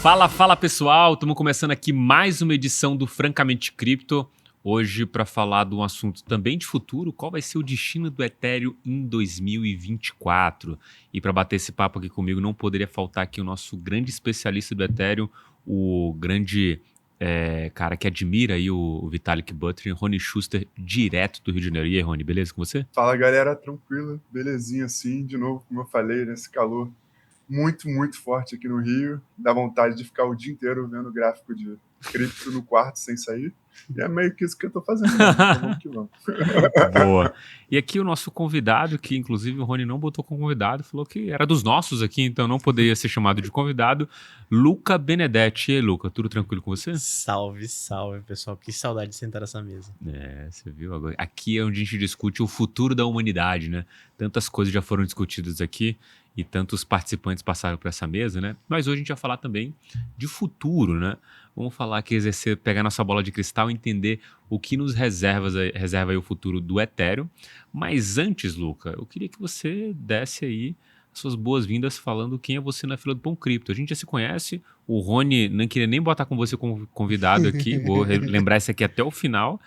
Fala pessoal, estamos começando aqui mais uma edição do Francamente Cripto. Hoje para falar de um assunto também de futuro, qual vai ser o destino do Ethereum em 2024. E para bater esse papo aqui comigo, não poderia faltar aqui o nosso grande especialista do Ethereum, o grande cara que admira aí o Vitalik Buterin, Rony Schuster, direto do Rio de Janeiro. E aí, Rony, beleza com você? Fala, galera, tranquilo, belezinha assim, de novo, como eu falei, nesse calor muito, muito forte aqui no Rio, dá vontade de ficar o dia inteiro vendo gráfico de cripto no quarto sem sair, e é meio que isso que eu tô fazendo, né? Então vamos que vamos. Boa. E aqui o nosso convidado, que inclusive o Rony não botou como convidado, falou que era dos nossos aqui, então não poderia ser chamado de convidado, Luca Benedetti. E aí, Luca, tudo tranquilo com você? Salve, salve, pessoal. Que saudade de sentar nessa mesa. Você viu agora? Aqui é onde a gente discute o futuro da humanidade, né? Tantas coisas já foram discutidas aqui e tantos participantes passaram por essa mesa, né? Mas hoje a gente vai falar também de futuro, né? Vamos falar aqui, pegar nossa bola de cristal e entender o que nos reserva aí o futuro do Ethereum. Mas antes, Luca, eu queria que você desse aí as suas boas-vindas falando quem é você na fila do Pão Cripto. A gente já se conhece, o Rony não queria nem botar com você como convidado aqui, vou lembrar isso aqui até o final,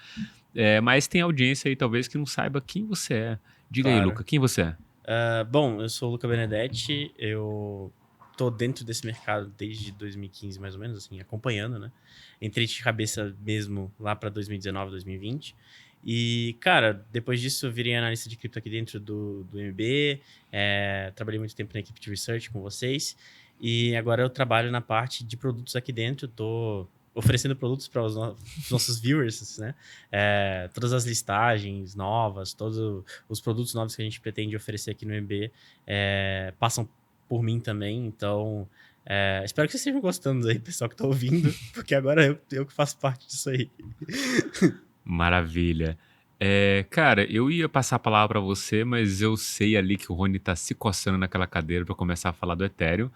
mas tem audiência aí talvez que não saiba quem você é. Diga aí, Luca, quem você é? Bom, eu sou o Luca Benedetti, eu tô dentro desse mercado desde 2015, mais ou menos, assim, acompanhando, né? Entrei de cabeça mesmo lá para 2019, 2020. E, cara, depois disso eu virei analista de cripto aqui dentro do MB, trabalhei muito tempo na equipe de research com vocês, e agora eu trabalho na parte de produtos aqui dentro, tô oferecendo produtos para os nossos viewers, né? Todas as listagens novas, todos os produtos novos que a gente pretende oferecer aqui no MB passam por mim também, então espero que vocês estejam gostando aí, pessoal que tá ouvindo, porque agora eu que faço parte disso aí. Maravilha. Cara, eu ia passar a palavra para você, mas eu sei ali que o Rony tá se coçando naquela cadeira para começar a falar do Ethereum.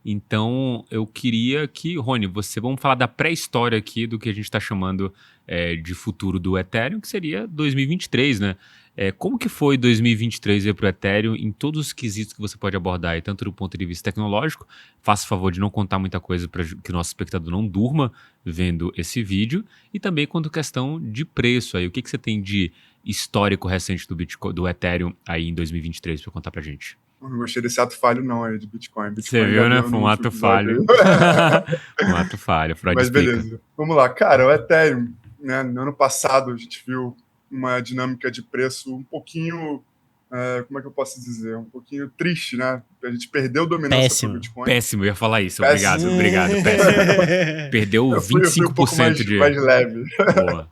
Então, eu queria que, Rony, vamos falar da pré-história aqui do que a gente está chamando de futuro do Ethereum, que seria 2023, né? Como que foi 2023 para o Ethereum em todos os quesitos que você pode abordar, aí, tanto do ponto de vista tecnológico, faça favor de não contar muita coisa para que o nosso espectador não durma vendo esse vídeo, e também quanto questão de preço aí. O que você tem de histórico recente do Bitcoin, do Ethereum aí em 2023 para contar pra gente? Eu não gostei desse ato falho não aí de Bitcoin. Você viu, né? Foi um ato falho. Um ato falho, Freud Mas explica. beleza, vamos lá. Cara, o Ethereum, né, no ano passado a gente viu uma dinâmica de preço um pouquinho, como é que eu posso dizer? Um pouquinho triste, né? A gente perdeu dominância pro Bitcoin. Péssimo, eu ia falar isso. Péssimo. Obrigado, péssimo. Perdeu 25% eu fui um pouco mais leve. Boa.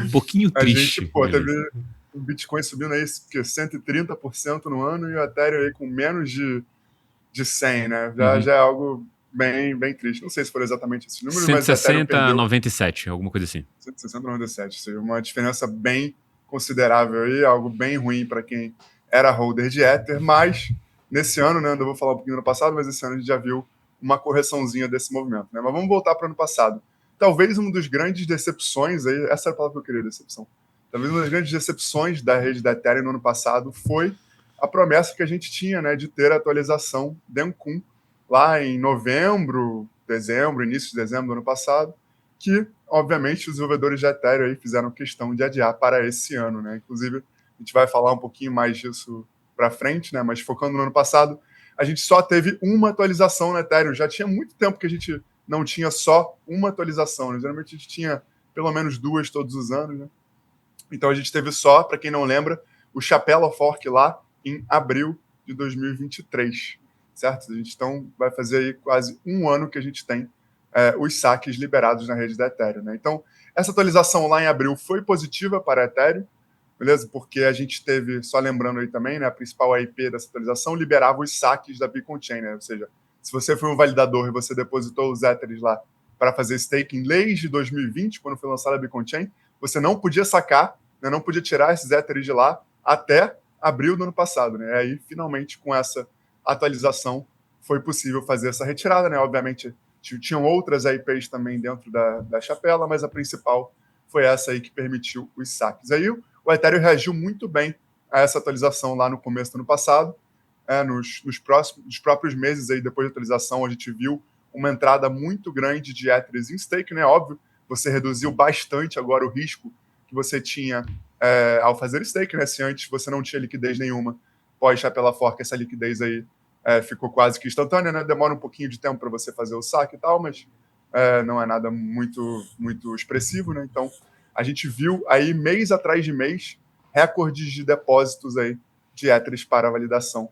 Um pouquinho triste. A gente, teve o Bitcoin subindo aí 130% no ano e o Ethereum aí com menos de 100, né? Já é algo bem triste. Não sei se foram exatamente esses números, 160, mas o Ethereum perdeu 97, alguma coisa assim. 160, 97. Ou seja, uma diferença bem considerável aí, algo bem ruim para quem era holder de Ether, mas nesse ano, né, eu vou falar um pouquinho do ano passado, mas esse ano a gente já viu uma correçãozinha desse movimento, né? Mas vamos voltar para o ano passado. Talvez uma das grandes decepções aí, essa é a palavra que eu queria, decepção. Talvez uma das grandes decepções da rede da Ethereum no ano passado foi a promessa que a gente tinha, né, de ter a atualização Dencun lá em novembro, dezembro, início de dezembro do ano passado, que, obviamente, os desenvolvedores de Ethereum aí fizeram questão de adiar para esse ano, né? Inclusive, a gente vai falar um pouquinho mais disso para frente, né? Mas focando no ano passado, a gente só teve uma atualização no Ethereum. Já tinha muito tempo que a gente não tinha só uma atualização, né? Geralmente a gente tinha pelo menos 2 todos os anos, né? Então a gente teve só, para quem não lembra, o Chapella Fork lá em abril de 2023, certo? A gente então vai fazer aí quase um ano que a gente tem os saques liberados na rede da Ethereum, né? Então, essa atualização lá em abril foi positiva para a Ethereum, beleza? Porque a gente teve, só lembrando aí também, né, a principal IP dessa atualização liberava os saques da Beacon Chain, né? Ou seja, se você foi um validador e você depositou os Ethers lá para fazer staking desde 2020, quando foi lançada a Beacon Chain, você não podia sacar, né, não podia tirar esses Ethers de lá até abril do ano passado, né? E aí, finalmente, com essa atualização, foi possível fazer essa retirada, né? Obviamente, tinham outras IPs também dentro da chapela, mas a principal foi essa aí que permitiu os saques. Aí o Ethereum reagiu muito bem a essa atualização lá no começo do ano passado. Nos próprios meses aí depois da atualização, a gente viu uma entrada muito grande de Ethers em stake, né? Óbvio, você reduziu bastante agora o risco que você tinha ao fazer stake, né? Se antes você não tinha liquidez nenhuma, pós-Chapela Fork, essa liquidez aí ficou quase que instantânea, né? Demora um pouquinho de tempo para você fazer o saque e tal, mas não é nada muito, muito expressivo, né? Então, a gente viu aí, mês atrás de mês, recordes de depósitos aí de Ethers para validação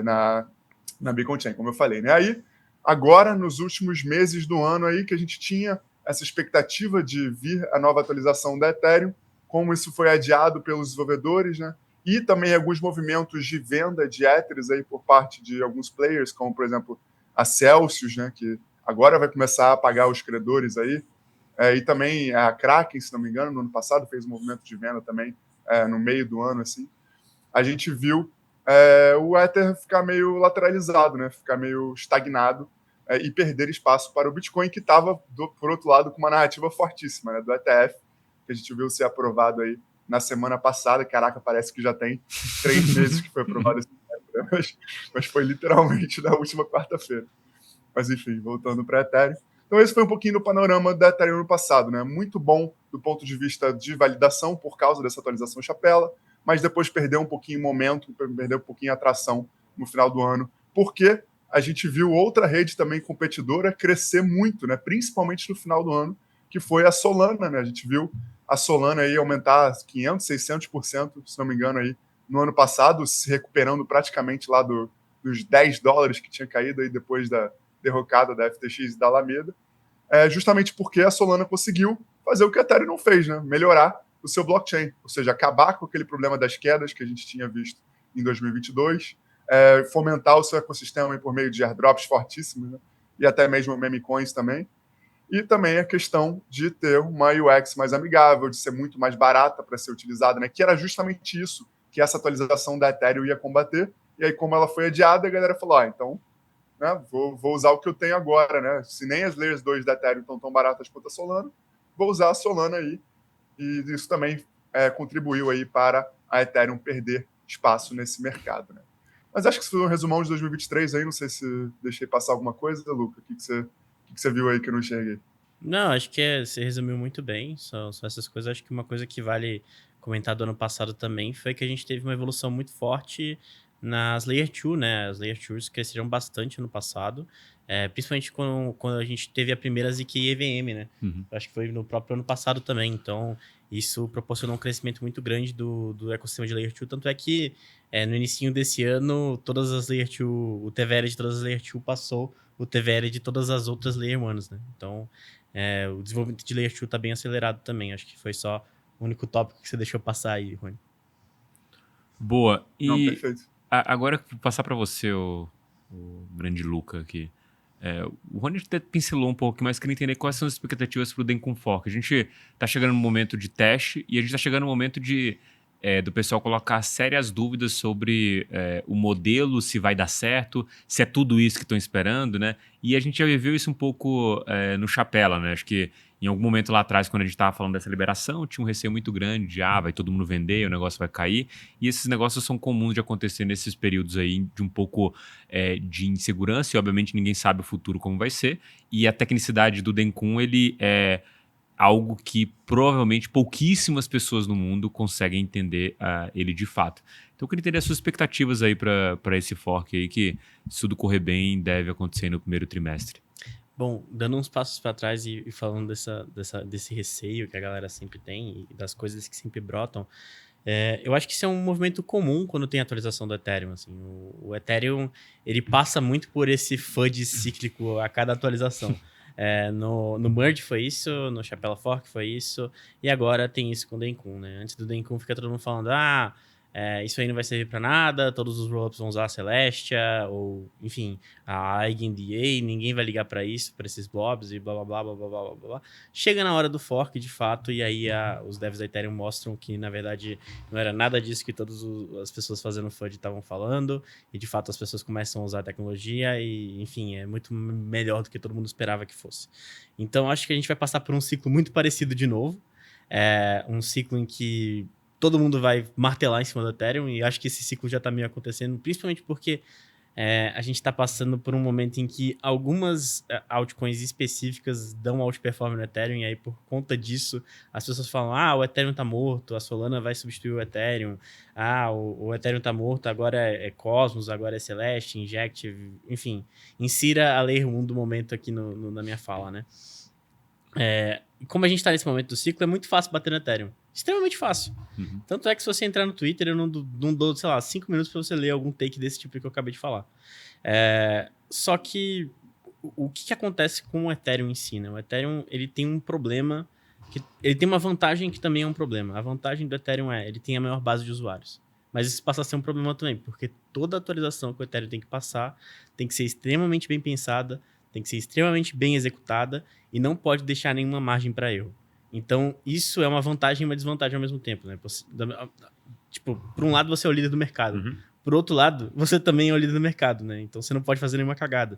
na Beacon Chain, como eu falei, né? Aí, agora, nos últimos meses do ano aí, que a gente tinha essa expectativa de vir a nova atualização da Ethereum, como isso foi adiado pelos desenvolvedores, né? E também alguns movimentos de venda de Ethers aí por parte de alguns players, como, por exemplo, a Celsius, né? Que agora vai começar a pagar os credores aí, e também a Kraken, se não me engano, no ano passado fez um movimento de venda também, no meio do ano, assim. A gente viu o Ether ficar meio lateralizado, né? Ficar meio estagnado e perder espaço para o Bitcoin, que estava, por outro lado, com uma narrativa fortíssima, né? Do ETF, que a gente viu ser aprovado aí na semana passada. Caraca, parece que já tem 3 meses que foi aprovado esse ETF, mas foi literalmente na última quarta-feira. Mas enfim, voltando para a Ethereum. Então esse foi um pouquinho do panorama da Ethereum no passado, né? Muito bom do ponto de vista de validação por causa dessa atualização Chapela, mas depois perdeu um pouquinho o momento, perdeu um pouquinho a atração no final do ano, porque a gente viu outra rede também competidora crescer muito, né? Principalmente no final do ano, que foi a Solana, né? A gente viu a Solana aí aumentar 500%, 600%, se não me engano, aí no ano passado, se recuperando praticamente lá dos $10 que tinha caído aí depois da derrocada da FTX e da Alameda, justamente porque a Solana conseguiu fazer o que a Ethereum não fez, né? Melhorar o seu blockchain, ou seja, acabar com aquele problema das quedas que a gente tinha visto em 2022, fomentar o seu ecossistema por meio de airdrops fortíssimos, né? E até mesmo meme coins também. E também a questão de ter uma UX mais amigável, de ser muito mais barata para ser utilizada, né? Que era justamente isso que essa atualização da Ethereum ia combater. E aí, como ela foi adiada, a galera falou, então, né, vou usar o que eu tenho agora, né? Se nem as Layers 2 da Ethereum estão tão baratas quanto a Solana, vou usar a Solana aí. E isso também contribuiu aí para a Ethereum perder espaço nesse mercado, né? Mas acho que isso foi um resumão de 2023 aí, não sei se deixei passar alguma coisa, Luca. O que você viu aí que eu não enxerguei? Não, acho que você resumiu muito bem, são essas coisas. Acho que uma coisa que vale comentar do ano passado também foi que a gente teve uma evolução muito forte nas Layer 2, né? As Layer 2 cresceram bastante ano passado, principalmente quando a gente teve a primeira ZK EVM, né? Uhum. Acho que foi no próprio ano passado também, então isso proporcionou um crescimento muito grande do ecossistema de Layer 2, tanto é que no inicinho desse ano, todas as Layer 2, o TVL de todas as Layer 2 passou o TVL de todas as outras Layer 1s, né? Então, o desenvolvimento de Layer 2 está bem acelerado também. Acho que foi só o único tópico que você deixou passar aí, Rony. Boa. Não, E perfeito. agora vou passar para você, o grande Luca aqui. O Rony até pincelou um pouco, mas queria entender quais são as expectativas para o Dencun Fork. A gente está chegando no momento de teste e a gente está chegando no momento do pessoal colocar sérias dúvidas sobre o modelo, se vai dar certo, se é tudo isso que estão esperando, né? E a gente já viveu isso um pouco no Chapela, né? Acho que em algum momento lá atrás, quando a gente estava falando dessa liberação, tinha um receio muito grande de, vai todo mundo vender, o negócio vai cair. E esses negócios são comuns de acontecer nesses períodos aí de um pouco de insegurança e, obviamente, ninguém sabe o futuro como vai ser. E a tecnicidade do Dencun, ele é algo que provavelmente pouquíssimas pessoas no mundo conseguem entender ele de fato. Então eu queria entender as suas expectativas aí para esse fork aí, que se tudo correr bem, deve acontecer no primeiro trimestre. Bom, dando uns passos para trás e falando desse receio que a galera sempre tem e das coisas que sempre brotam, eu acho que isso é um movimento comum quando tem atualização do Ethereum. Assim. O Ethereum ele passa muito por esse FUD cíclico a cada atualização. No Merge foi isso, no Chapela Fork foi isso, e agora tem isso com o Dencun, né? Antes do Dencun fica todo mundo falando, isso aí não vai servir para nada, todos os rollups vão usar a Celestia, ou, enfim, a EigenDA, ninguém vai ligar para isso, para esses blobs e blá, blá, blá, blá, blá, blá, blá, blá. Chega na hora do fork, de fato, e aí os devs da Ethereum mostram que, na verdade, não era nada disso que todas as pessoas fazendo FUD estavam falando, e, de fato, as pessoas começam a usar a tecnologia e, enfim, é muito melhor do que todo mundo esperava que fosse. Então, acho que a gente vai passar por um ciclo muito parecido de novo, um ciclo em que todo mundo vai martelar em cima do Ethereum, e acho que esse ciclo já está meio acontecendo, principalmente porque a gente está passando por um momento em que algumas altcoins específicas dão outperform no Ethereum, e aí por conta disso as pessoas falam, o Ethereum tá morto, a Solana vai substituir o Ethereum, o Ethereum tá morto, agora é Cosmos, agora é Celeste, Injective, enfim, insira a Layer 1 do momento aqui na minha fala, né? Como a gente tá nesse momento do ciclo, é muito fácil bater no Ethereum. Extremamente fácil. Uhum. Tanto é que se você entrar no Twitter, eu não dou, sei lá, 5 minutos pra você ler algum take desse tipo que eu acabei de falar. Só que o que acontece com o Ethereum em si, né? O Ethereum, ele tem um problema, ele tem uma vantagem que também é um problema. A vantagem do Ethereum ele tem a maior base de usuários. Mas isso passa a ser um problema também, porque toda atualização que o Ethereum tem que passar tem que ser extremamente bem pensada, tem que ser extremamente bem executada e não pode deixar nenhuma margem para erro. Então, isso é uma vantagem e uma desvantagem ao mesmo tempo, né? Tipo, por um lado, você é o líder do mercado. Uhum. Por outro lado, você também é o líder do mercado, né? Então, você não pode fazer nenhuma cagada.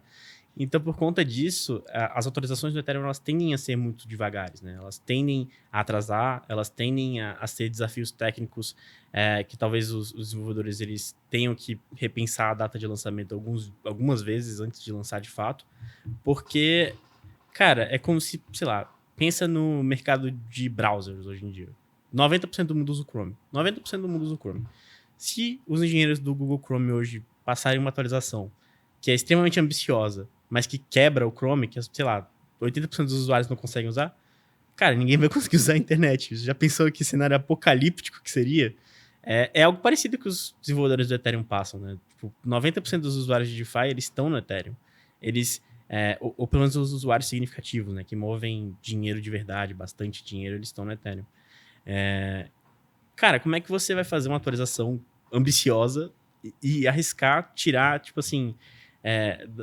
Então, por conta disso, as atualizações do Ethereum, elas tendem a ser muito devagares, né? Elas tendem a atrasar, elas tendem a ser desafios técnicos que talvez os desenvolvedores eles tenham que repensar a data de lançamento algumas vezes antes de lançar de fato. Porque, cara, é como se, sei lá, pensa no mercado de browsers hoje em dia. 90% do mundo usa o Chrome. 90% do mundo usa o Chrome. Se os engenheiros do Google Chrome hoje passarem uma atualização que é extremamente ambiciosa, mas que quebra o Chrome, que, sei lá, 80% dos usuários não conseguem usar, cara, ninguém vai conseguir usar a internet. Você já pensou que cenário apocalíptico que seria? É algo parecido que os desenvolvedores do Ethereum passam, né? Tipo, 90% dos usuários de DeFi, eles estão no Ethereum. Eles, ou pelo menos os usuários significativos, né? Que movem dinheiro de verdade, bastante dinheiro, eles estão no Ethereum. Cara, como é que você vai fazer uma atualização ambiciosa e arriscar tirar, tipo assim,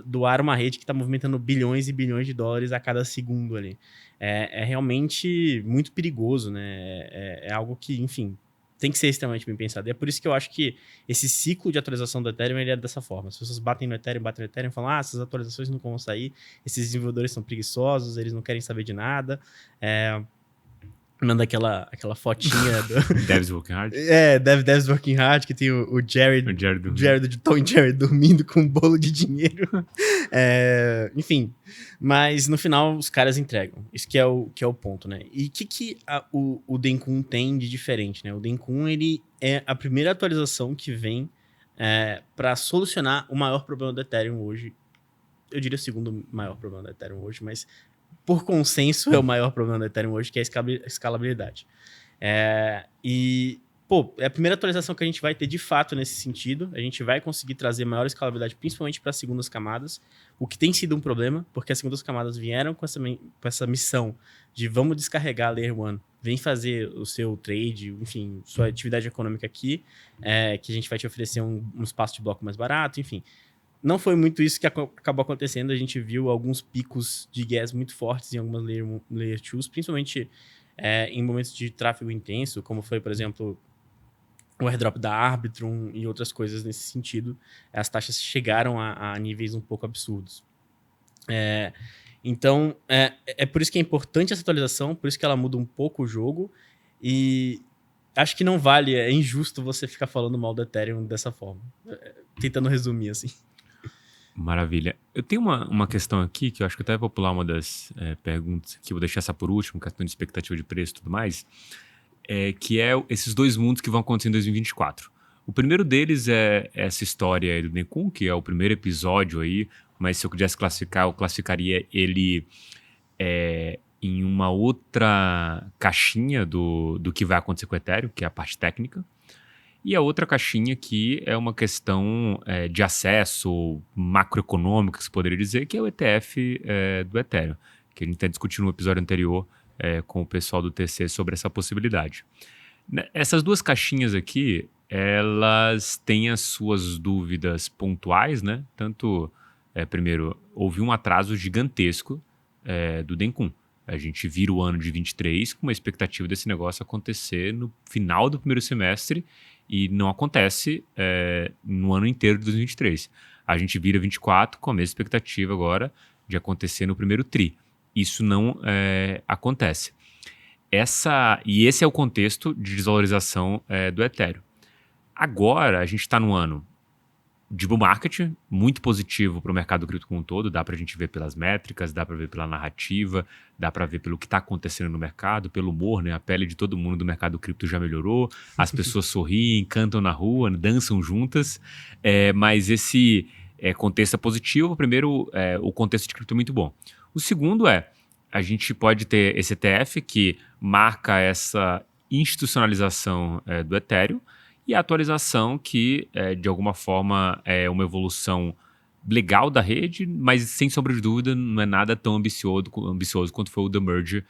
do ar uma rede que está movimentando bilhões e bilhões de dólares a cada segundo ali? É realmente muito perigoso, né? É algo que, enfim, tem que ser extremamente bem pensado. E é por isso que eu acho que esse ciclo de atualização do Ethereum ele é dessa forma. As pessoas batem no Ethereum e falam, essas atualizações não vão sair, esses desenvolvedores são preguiçosos, eles não querem saber de nada. Manda aquela fotinha do... Devs Working Hard? Devs Working Hard, que tem o Jared de Tom e Jerry dormindo com um bolo de dinheiro. Enfim, mas no final os caras entregam. Isso que é o ponto, né? E o que o Dencun tem de diferente, né? O Dencun, ele é a primeira atualização que vem para solucionar o maior problema do Ethereum hoje. Eu diria o segundo maior problema do Ethereum hoje, mas por consenso é o maior problema do Ethereum hoje, que é a escalabilidade. É a primeira atualização que a gente vai ter de fato nesse sentido. A gente vai conseguir trazer maior escalabilidade, principalmente para as segundas camadas, o que tem sido um problema, porque as segundas camadas vieram com essa missão de vamos descarregar a Layer 1, vem fazer o seu trade, enfim, sua atividade econômica aqui, que a gente vai te oferecer um espaço de bloco mais barato, enfim. Não foi muito isso que acabou acontecendo. A gente viu alguns picos de gas muito fortes em algumas Layer 2s, principalmente em momentos de tráfego intenso, como foi, por exemplo, o airdrop da Arbitrum e outras coisas nesse sentido. As taxas chegaram a níveis um pouco absurdos. Então, é por isso que é importante essa atualização, por isso que ela muda um pouco o jogo. E acho que não vale, é injusto você ficar falando mal do Ethereum dessa forma. Tentando resumir, assim. Maravilha. Eu tenho uma questão aqui, que eu acho que eu até vou pular uma das perguntas aqui, vou deixar essa por último, questão de expectativa de preço e tudo mais, que é esses dois mundos que vão acontecer em 2024. O primeiro deles é essa história do Dencun, que é o primeiro episódio aí, mas se eu quisesse classificar, eu classificaria ele em uma outra caixinha do que vai acontecer com o Ethereum, que é a parte técnica. E a outra caixinha aqui é uma questão de acesso macroeconômico, que se poderia dizer, que é o ETF do Ethereum, que a gente até discutiu no episódio anterior com o pessoal do TC sobre essa possibilidade. Essas duas caixinhas aqui, elas têm as suas dúvidas pontuais, né? Tanto, primeiro, houve um atraso gigantesco do Dencun. A gente vira o ano de 23 com uma expectativa desse negócio acontecer no final do primeiro semestre e não acontece no ano inteiro de 2023. A gente vira 24 com a mesma expectativa agora de acontecer no primeiro tri. Isso não acontece. E esse é o contexto de desvalorização do Ethereum. Agora, a gente está no ano de bull market, muito positivo para o mercado cripto como um todo, dá para a gente ver pelas métricas, dá para ver pela narrativa, dá para ver pelo que está acontecendo no mercado, pelo humor, né? A pele de todo mundo do mercado cripto já melhorou, as pessoas sorriem, cantam na rua, dançam juntas, mas esse contexto é positivo. Primeiro, o contexto de cripto é muito bom. O segundo a gente pode ter esse ETF que marca essa institucionalização do Ethereum, e a atualização que, de alguma forma, é uma evolução legal da rede, mas, sem sombra de dúvida, não é nada tão ambicioso quanto foi o The Merge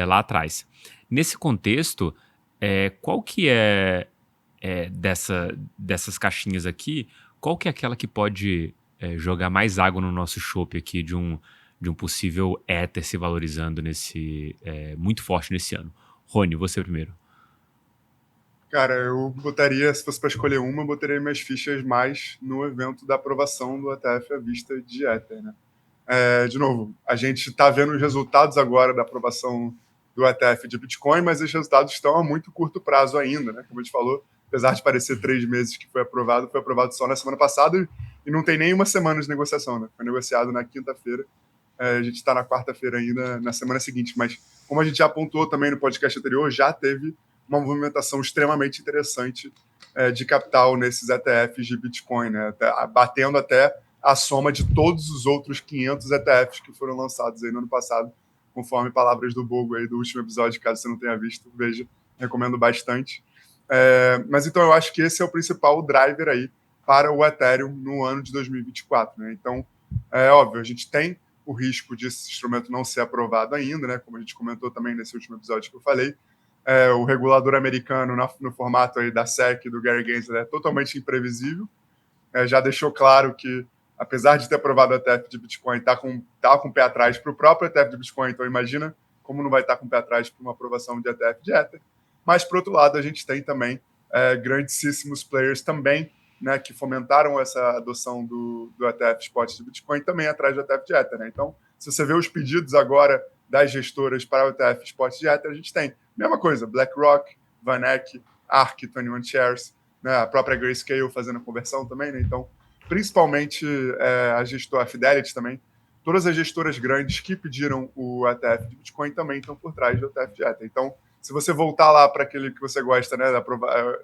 lá atrás. Nesse contexto, qual que dessas caixinhas aqui, qual que é aquela que pode jogar mais água no nosso chope aqui de um possível Ether se valorizando muito forte nesse ano? Rony, você primeiro. Cara, eu botaria, se fosse para escolher uma, eu botaria minhas fichas mais no evento da aprovação do ETF à vista de Ether, né? De novo, a gente está vendo os resultados agora da aprovação do ETF de Bitcoin, mas os resultados estão a muito curto prazo ainda, né? Como a gente falou, apesar de parecer 3 meses que foi aprovado só na semana passada e não tem nem uma semana de negociação, né? Foi negociado na quinta-feira, a gente está na quarta-feira ainda, na semana seguinte, mas como a gente já apontou também no podcast anterior, já teve uma movimentação extremamente interessante de capital nesses ETFs de Bitcoin, né? Batendo até a soma de todos os outros 500 ETFs que foram lançados aí no ano passado, conforme palavras do Bogo aí do último episódio, caso você não tenha visto, veja, recomendo bastante. Mas então eu acho que esse é o principal driver aí para o Ethereum no ano de 2024, né? Então, óbvio, a gente tem o risco de esse instrumento não ser aprovado ainda, né? Como a gente comentou também nesse último episódio que eu falei, o regulador americano no formato aí da SEC, do Gary Gensler, é totalmente imprevisível. Já deixou claro que, apesar de ter aprovado o ETF de Bitcoin, tá com o pé atrás para o próprio ETF de Bitcoin. Então, imagina como não vai estar com o pé atrás para uma aprovação de ETF de Ether. Mas, por outro lado, a gente tem também grandíssimos players também, né, que fomentaram essa adoção do ETF Spot de Bitcoin também atrás do ETF de Ether, né? Então, se você vê os pedidos agora das gestoras para o ETF Spot de Ether, a gente tem mesma coisa, BlackRock, VanEck, ARK, 21 Shares, né, a própria Grayscale fazendo a conversão também, né? Então, principalmente a gestora Fidelity também, todas as gestoras grandes que pediram o ETF de Bitcoin também estão por trás do ETF de Ether. Então, se você voltar lá para aquele que você gosta, né,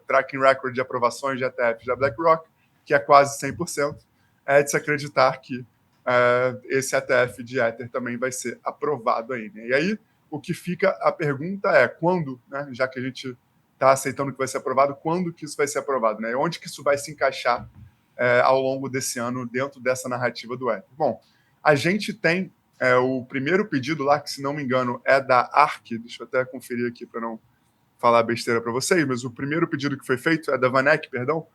tracking record de aprovações de ETFs da BlackRock, que é quase 100%, é de se acreditar que esse ETF de Ether também vai ser aprovado aí, né? E aí, o que fica, a pergunta é quando, né, já que a gente está aceitando que vai ser aprovado, quando que isso vai ser aprovado, né? Onde que isso vai se encaixar ao longo desse ano dentro dessa narrativa do Ether? Bom, a gente tem o primeiro pedido lá, que se não me engano é da ARK, deixa eu até conferir aqui para não falar besteira para vocês, mas o primeiro pedido que foi feito é da VanEck, perdão.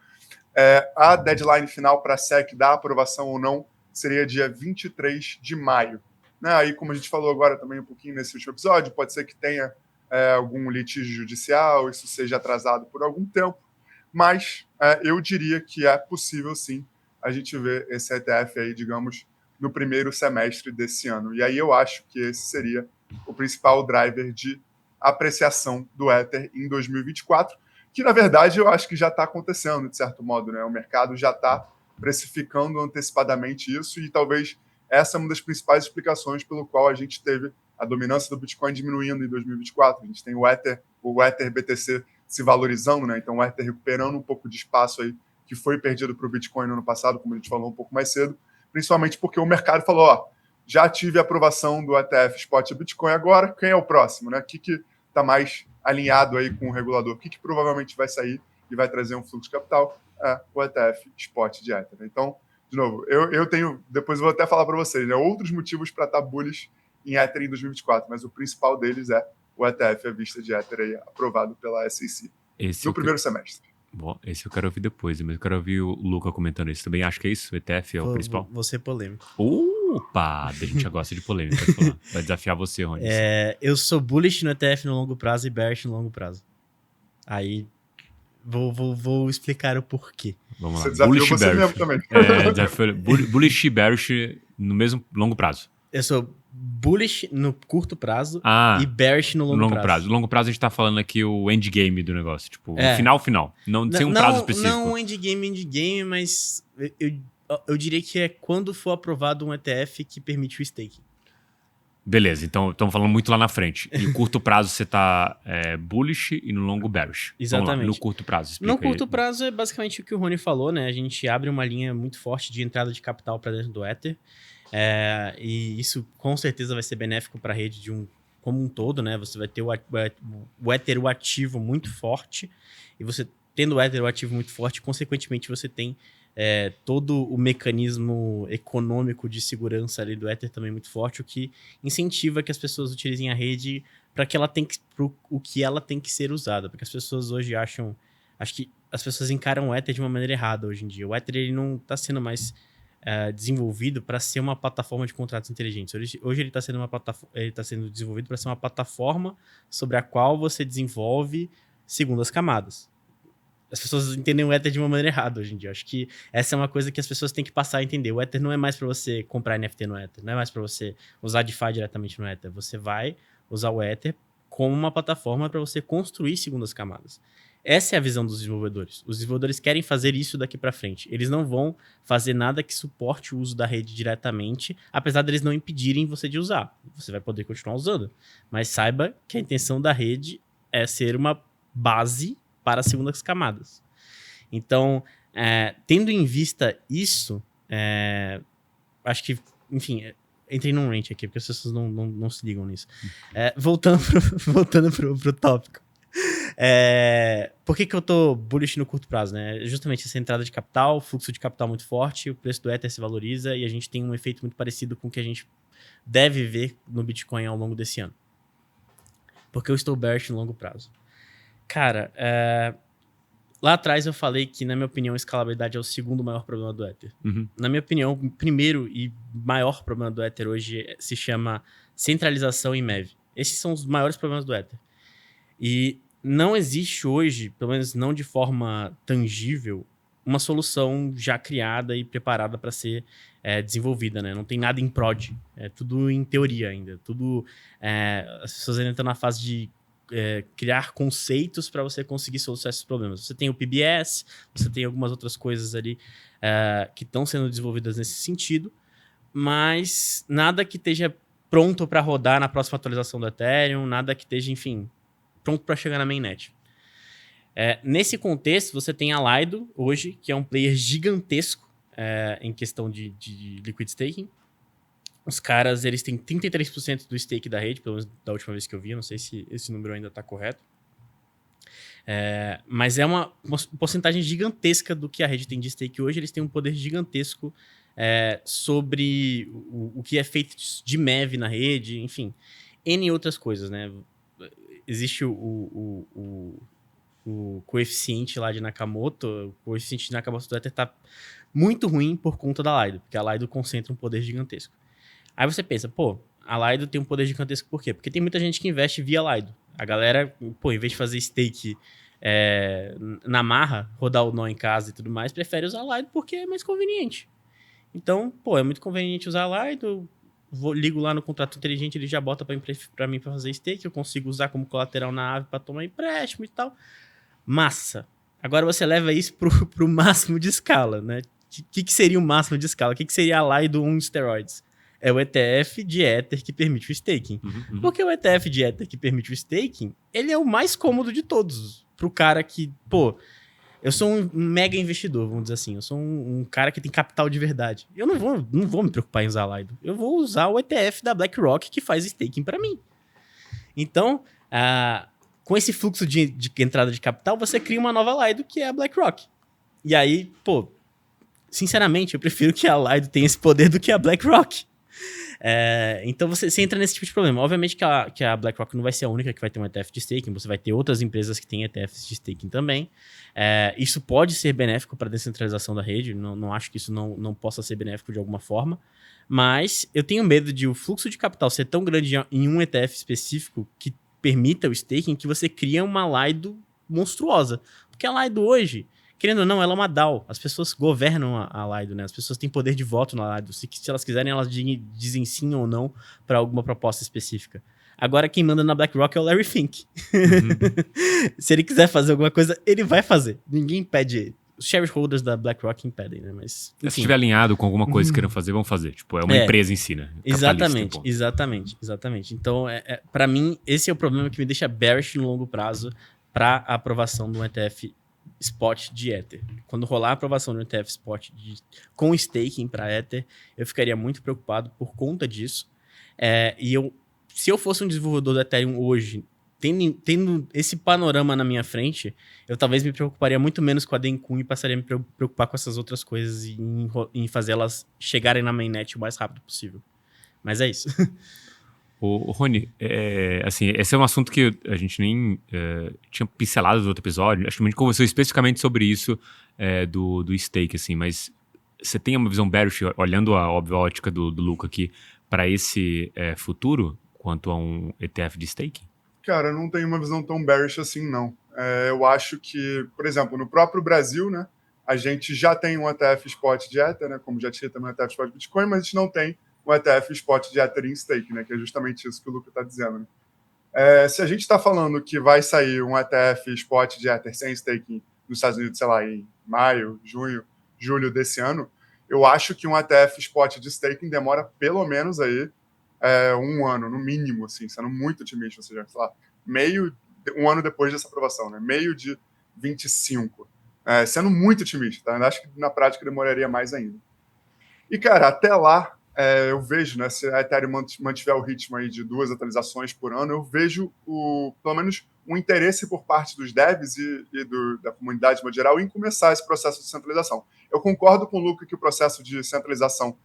A deadline final para a SEC da aprovação ou não seria dia 23 de maio. Né? Aí, como a gente falou agora também um pouquinho nesse último episódio, pode ser que tenha algum litígio judicial, isso seja atrasado por algum tempo, mas eu diria que é possível, sim, a gente ver esse ETF aí, digamos, no primeiro semestre desse ano. E aí eu acho que esse seria o principal driver de apreciação do Ether em 2024, que, na verdade, eu acho que já está acontecendo, de certo modo, né? O mercado já está precificando antecipadamente isso e talvez essa é uma das principais explicações pelo qual a gente teve a dominância do Bitcoin diminuindo em 2024. A gente tem o Ether BTC se valorizando, né? Então o Ether recuperando um pouco de espaço aí que foi perdido para o Bitcoin no ano passado, como a gente falou um pouco mais cedo, principalmente porque o mercado falou, ó, já tive a aprovação do ETF Spot Bitcoin, agora quem é o próximo, né? O que está mais alinhado aí com o regulador? O que provavelmente vai sair e vai trazer um fluxo de capital? O ETF Spot de Ether. Então, de novo, eu tenho, depois eu vou até falar para vocês, né, outros motivos para estar bullish em Ether em 2024, mas o principal deles é o ETF à vista de Ether aí, aprovado pela SEC no primeiro semestre. Bom, esse eu quero ouvir depois, mas eu quero ouvir o Luca comentando isso. Também acho que é isso? O ETF é o principal? Vou ser polêmico. Opa! A gente já gosta de polêmica. Vai desafiar você, Rony. Eu sou bullish no ETF no longo prazo e bearish no longo prazo. Aí vou explicar o porquê. Vamos lá. Você desafiou você mesmo também. Bullish e bearish no mesmo longo prazo. Eu sou bullish no curto prazo Ah, e bearish no longo prazo. No longo prazo a gente tá falando aqui o endgame do negócio, tipo, É. o final. Não sem um prazo específico. Não endgame, mas eu diria que é quando for aprovado um ETF que permite o staking. Beleza, então estamos falando muito lá na frente. E no curto prazo você tá bullish e no longo bearish. Exatamente. Vamos lá, no curto prazo, explica No curto aí. prazo é basicamente o que o Rony falou, né? A gente abre uma linha muito forte de entrada de capital para dentro do Ether. E isso com certeza vai ser benéfico para a rede como um todo, né? Você vai ter o Ether, o ativo muito forte. E você tendo o Ether, o ativo muito forte, consequentemente você tem todo o mecanismo econômico de segurança ali do Ether também muito forte, o que incentiva que as pessoas utilizem a rede para o que ela tem que ser usada. Porque as pessoas hoje acho que as pessoas encaram o Ether de uma maneira errada hoje em dia. O Ether ele não está sendo mais desenvolvido para ser uma plataforma de contratos inteligentes. Hoje ele está sendo desenvolvido para ser uma plataforma sobre a qual você desenvolve segundas camadas. As pessoas entendem o Ether de uma maneira errada hoje em dia. Acho que essa é uma coisa que as pessoas têm que passar a entender. O Ether não é mais para você comprar NFT no Ether, não é mais para você usar DeFi diretamente no Ether. Você vai usar o Ether como uma plataforma para você construir segundas camadas. Essa é a visão dos desenvolvedores. Os desenvolvedores querem fazer isso daqui para frente. Eles não vão fazer nada que suporte o uso da rede diretamente, apesar deles não impedirem você de usar. Você vai poder continuar usando. Mas saiba que a intenção da rede é ser uma base para as segundas camadas. Então, tendo em vista isso, acho que, enfim, entrei num rant aqui, porque as pessoas não se ligam nisso. Voltando pro tópico. Por que eu tô bullish no curto prazo, né? Justamente essa entrada de capital, fluxo de capital muito forte, o preço do Ether se valoriza e a gente tem um efeito muito parecido com o que a gente deve ver no Bitcoin ao longo desse ano. Porque eu estou bearish no longo prazo. Cara, lá atrás eu falei que, na minha opinião, escalabilidade é o segundo maior problema do Ether. Uhum. Na minha opinião, o primeiro e maior problema do Ether hoje se chama centralização em MEV. Esses são os maiores problemas do Ether. E não existe hoje, pelo menos não de forma tangível, uma solução já criada e preparada para ser desenvolvida, né? Não tem nada em prod. É tudo em teoria ainda. As pessoas ainda estão na fase de criar conceitos para você conseguir solucionar esses problemas. Você tem o PBS, você tem algumas outras coisas ali que estão sendo desenvolvidas nesse sentido, mas nada que esteja pronto para rodar na próxima atualização do Ethereum, nada que esteja, enfim, pronto para chegar na mainnet. Nesse contexto, você tem a Lido hoje, que é um player gigantesco em questão de liquid staking. Os caras, eles têm 33% do stake da rede, pelo menos da última vez que eu vi. Eu não sei se esse número ainda está correto. Mas é uma porcentagem gigantesca do que a rede tem de stake hoje. Eles têm um poder gigantesco sobre o que é feito de MEV na rede, enfim. N outras coisas, né? Existe o coeficiente lá de Nakamoto. O coeficiente de Nakamoto do Ether está muito ruim por conta da Lido, porque a Lido concentra um poder gigantesco. Aí você pensa, a Lido tem um poder gigantesco por quê? Porque tem muita gente que investe via Lido. A galera, em vez de fazer stake na marra, rodar o nó em casa e tudo mais, prefere usar a Lido porque é mais conveniente. Então, é muito conveniente usar a Lido, ligo lá no contrato inteligente, ele já bota para mim para fazer stake, eu consigo usar como colateral na Aave para tomar empréstimo e tal. Massa. Agora você leva isso pro máximo de escala, né? O que seria o máximo de escala? O que seria a Lido on steroids? É o ETF de Ether que permite o staking. Uhum. Porque o ETF de Ether que permite o staking, ele é o mais cômodo de todos. Pro cara que, eu sou um mega investidor, vamos dizer assim. Eu sou um cara que tem capital de verdade. Eu não vou me preocupar em usar a Lido. Eu vou usar o ETF da BlackRock que faz staking para mim. Então, com esse fluxo de entrada de capital, você cria uma nova Lido que é a BlackRock. E aí, sinceramente, eu prefiro que a Lido tenha esse poder do que a BlackRock. Então você entra nesse tipo de problema. Obviamente que a BlackRock não vai ser a única que vai ter um ETF de staking, você vai ter outras empresas que têm ETFs de staking também. Isso pode ser benéfico para a descentralização da rede, não acho que isso não possa ser benéfico de alguma forma, mas eu tenho medo de o fluxo de capital ser tão grande em um ETF específico que permita o staking que você cria uma Lido monstruosa. Porque a Lido hoje, querendo ou não, ela é uma DAO. As pessoas governam a Lido, né? As pessoas têm poder de voto na Lido. Se elas quiserem, elas dizem sim ou não para alguma proposta específica. Agora, quem manda na BlackRock é o Larry Fink. Se ele quiser fazer alguma coisa, ele vai fazer. Ninguém impede ele. Os shareholders da BlackRock impedem, né? Mas, enfim. Se estiver alinhado com alguma coisa que queiram fazer, vão fazer. Tipo, é uma empresa em si, né? Exatamente. Então, para mim, esse é o problema que me deixa bearish no longo prazo para a aprovação de um ETF spot de Ether. Quando rolar a aprovação de um ETF spot com staking para Ether, eu ficaria muito preocupado por conta disso. Se eu fosse um desenvolvedor do Ethereum hoje, tendo esse panorama na minha frente, eu talvez me preocuparia muito menos com a Dencun e passaria a me preocupar com essas outras coisas e em fazer elas chegarem na mainnet o mais rápido possível. Mas é isso. Rony, assim, esse é um assunto que a gente nem tinha pincelado no outro episódio. Acho que a gente conversou especificamente sobre isso do stake, assim, mas você tem uma visão bearish, olhando a óbvia ótica do Luca aqui, para esse futuro quanto a um ETF de staking? Cara, eu não tenho uma visão tão bearish assim, não. Eu acho que, por exemplo, no próprio Brasil, né, a gente já tem um ETF spot de Ether, né, como já tinha também um ETF spot de Bitcoin, mas a gente não tem um ETF spot de Ether em stake, né, que é justamente isso que o Luca está dizendo. Né? Se a gente está falando que vai sair um ETF spot de Ether sem staking nos Estados Unidos, sei lá, em maio, junho, julho desse ano, eu acho que um ETF spot de staking demora pelo menos aí um ano, no mínimo, assim, sendo muito otimista, ou seja, sei lá, um ano depois dessa aprovação, né? Meio de 25. Sendo muito otimista, tá? Eu acho que na prática demoraria mais ainda. E, cara, até lá, eu vejo, né, se a Ethereum mantiver o ritmo aí de 2 atualizações por ano, eu vejo, pelo menos, um interesse por parte dos devs e da comunidade de modo geral em começar esse processo de centralização. Eu concordo com o Luca que o processo de centralização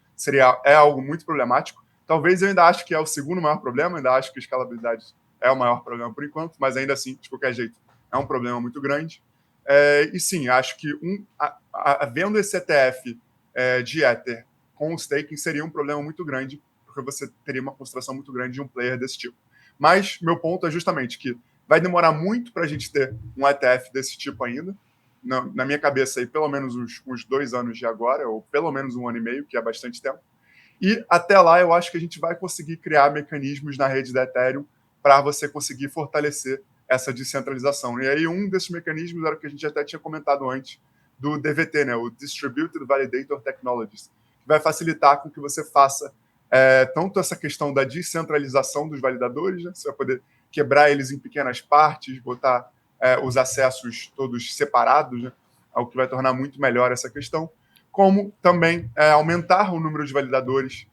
é algo muito problemático. Talvez eu ainda acho que é o segundo maior problema, ainda acho que a escalabilidade é o maior problema por enquanto, mas ainda assim, de qualquer jeito, é um problema muito grande. E sim, acho que vendo esse ETF de Ether com o staking seria um problema muito grande, porque você teria uma concentração muito grande de um player desse tipo. Mas meu ponto é justamente que vai demorar muito para a gente ter um ETF desse tipo ainda. Na minha cabeça, aí, pelo menos uns 2 anos de agora, ou pelo menos 1 ano e meio, que é bastante tempo. E até lá eu acho que a gente vai conseguir criar mecanismos na rede da Ethereum para você conseguir fortalecer essa descentralização. E aí um desses mecanismos era o que a gente até tinha comentado antes, do DVT, né, o Distributed Validator Technologies, que vai facilitar com que você faça tanto essa questão da descentralização dos validadores, né, você vai poder quebrar eles em pequenas partes, botar os acessos todos separados, né, algo que vai tornar muito melhor essa questão, como também aumentar o número de validadores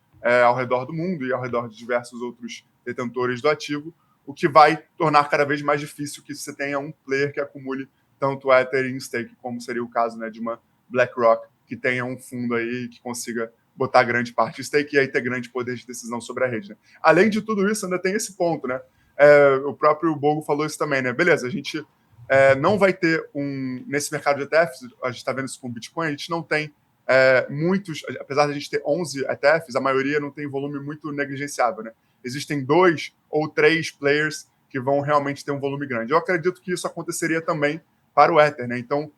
ao redor do mundo e ao redor de diversos outros detentores do ativo, o que vai tornar cada vez mais difícil que você tenha um player que acumule tanto Ether em stake, como seria o caso, né, de uma BlackRock, que tenha um fundo aí que consiga botar grande parte de stake e aí ter grande poder de decisão sobre a rede. Né? Além de tudo isso, ainda tem esse ponto, né? O próprio Bogo falou isso também, né? Beleza, a gente não vai ter nesse mercado de ETFs, a gente está vendo isso com o Bitcoin, a gente não tem muitos, apesar de a gente ter 11 ETFs, a maioria não tem volume muito negligenciável, né? Existem 2 ou 3 players que vão realmente ter um volume grande. Eu acredito que isso aconteceria também para o Ether, né? Então,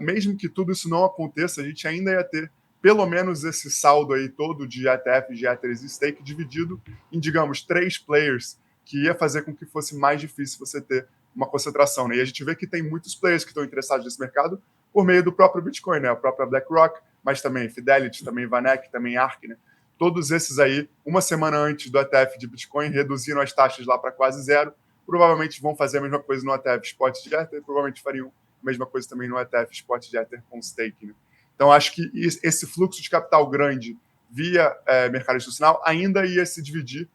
mesmo que tudo isso não aconteça, a gente ainda ia ter pelo menos esse saldo aí todo de ETFs, de Ethers e stake dividido em, digamos, 3 players, que ia fazer com que fosse mais difícil você ter uma concentração, né? E a gente vê que tem muitos players que estão interessados nesse mercado por meio do próprio Bitcoin, né? A própria BlackRock, mas também Fidelity, também Vanek, também ARK, né? Todos esses aí, uma semana antes do ETF de Bitcoin, reduziram as taxas lá para quase zero. Provavelmente vão fazer a mesma coisa no ETF Spot de Ether, provavelmente fariam a mesma coisa também no ETF Spot de Ether com stake, né? Então, acho que esse fluxo de capital grande via mercado institucional ainda ia se dividir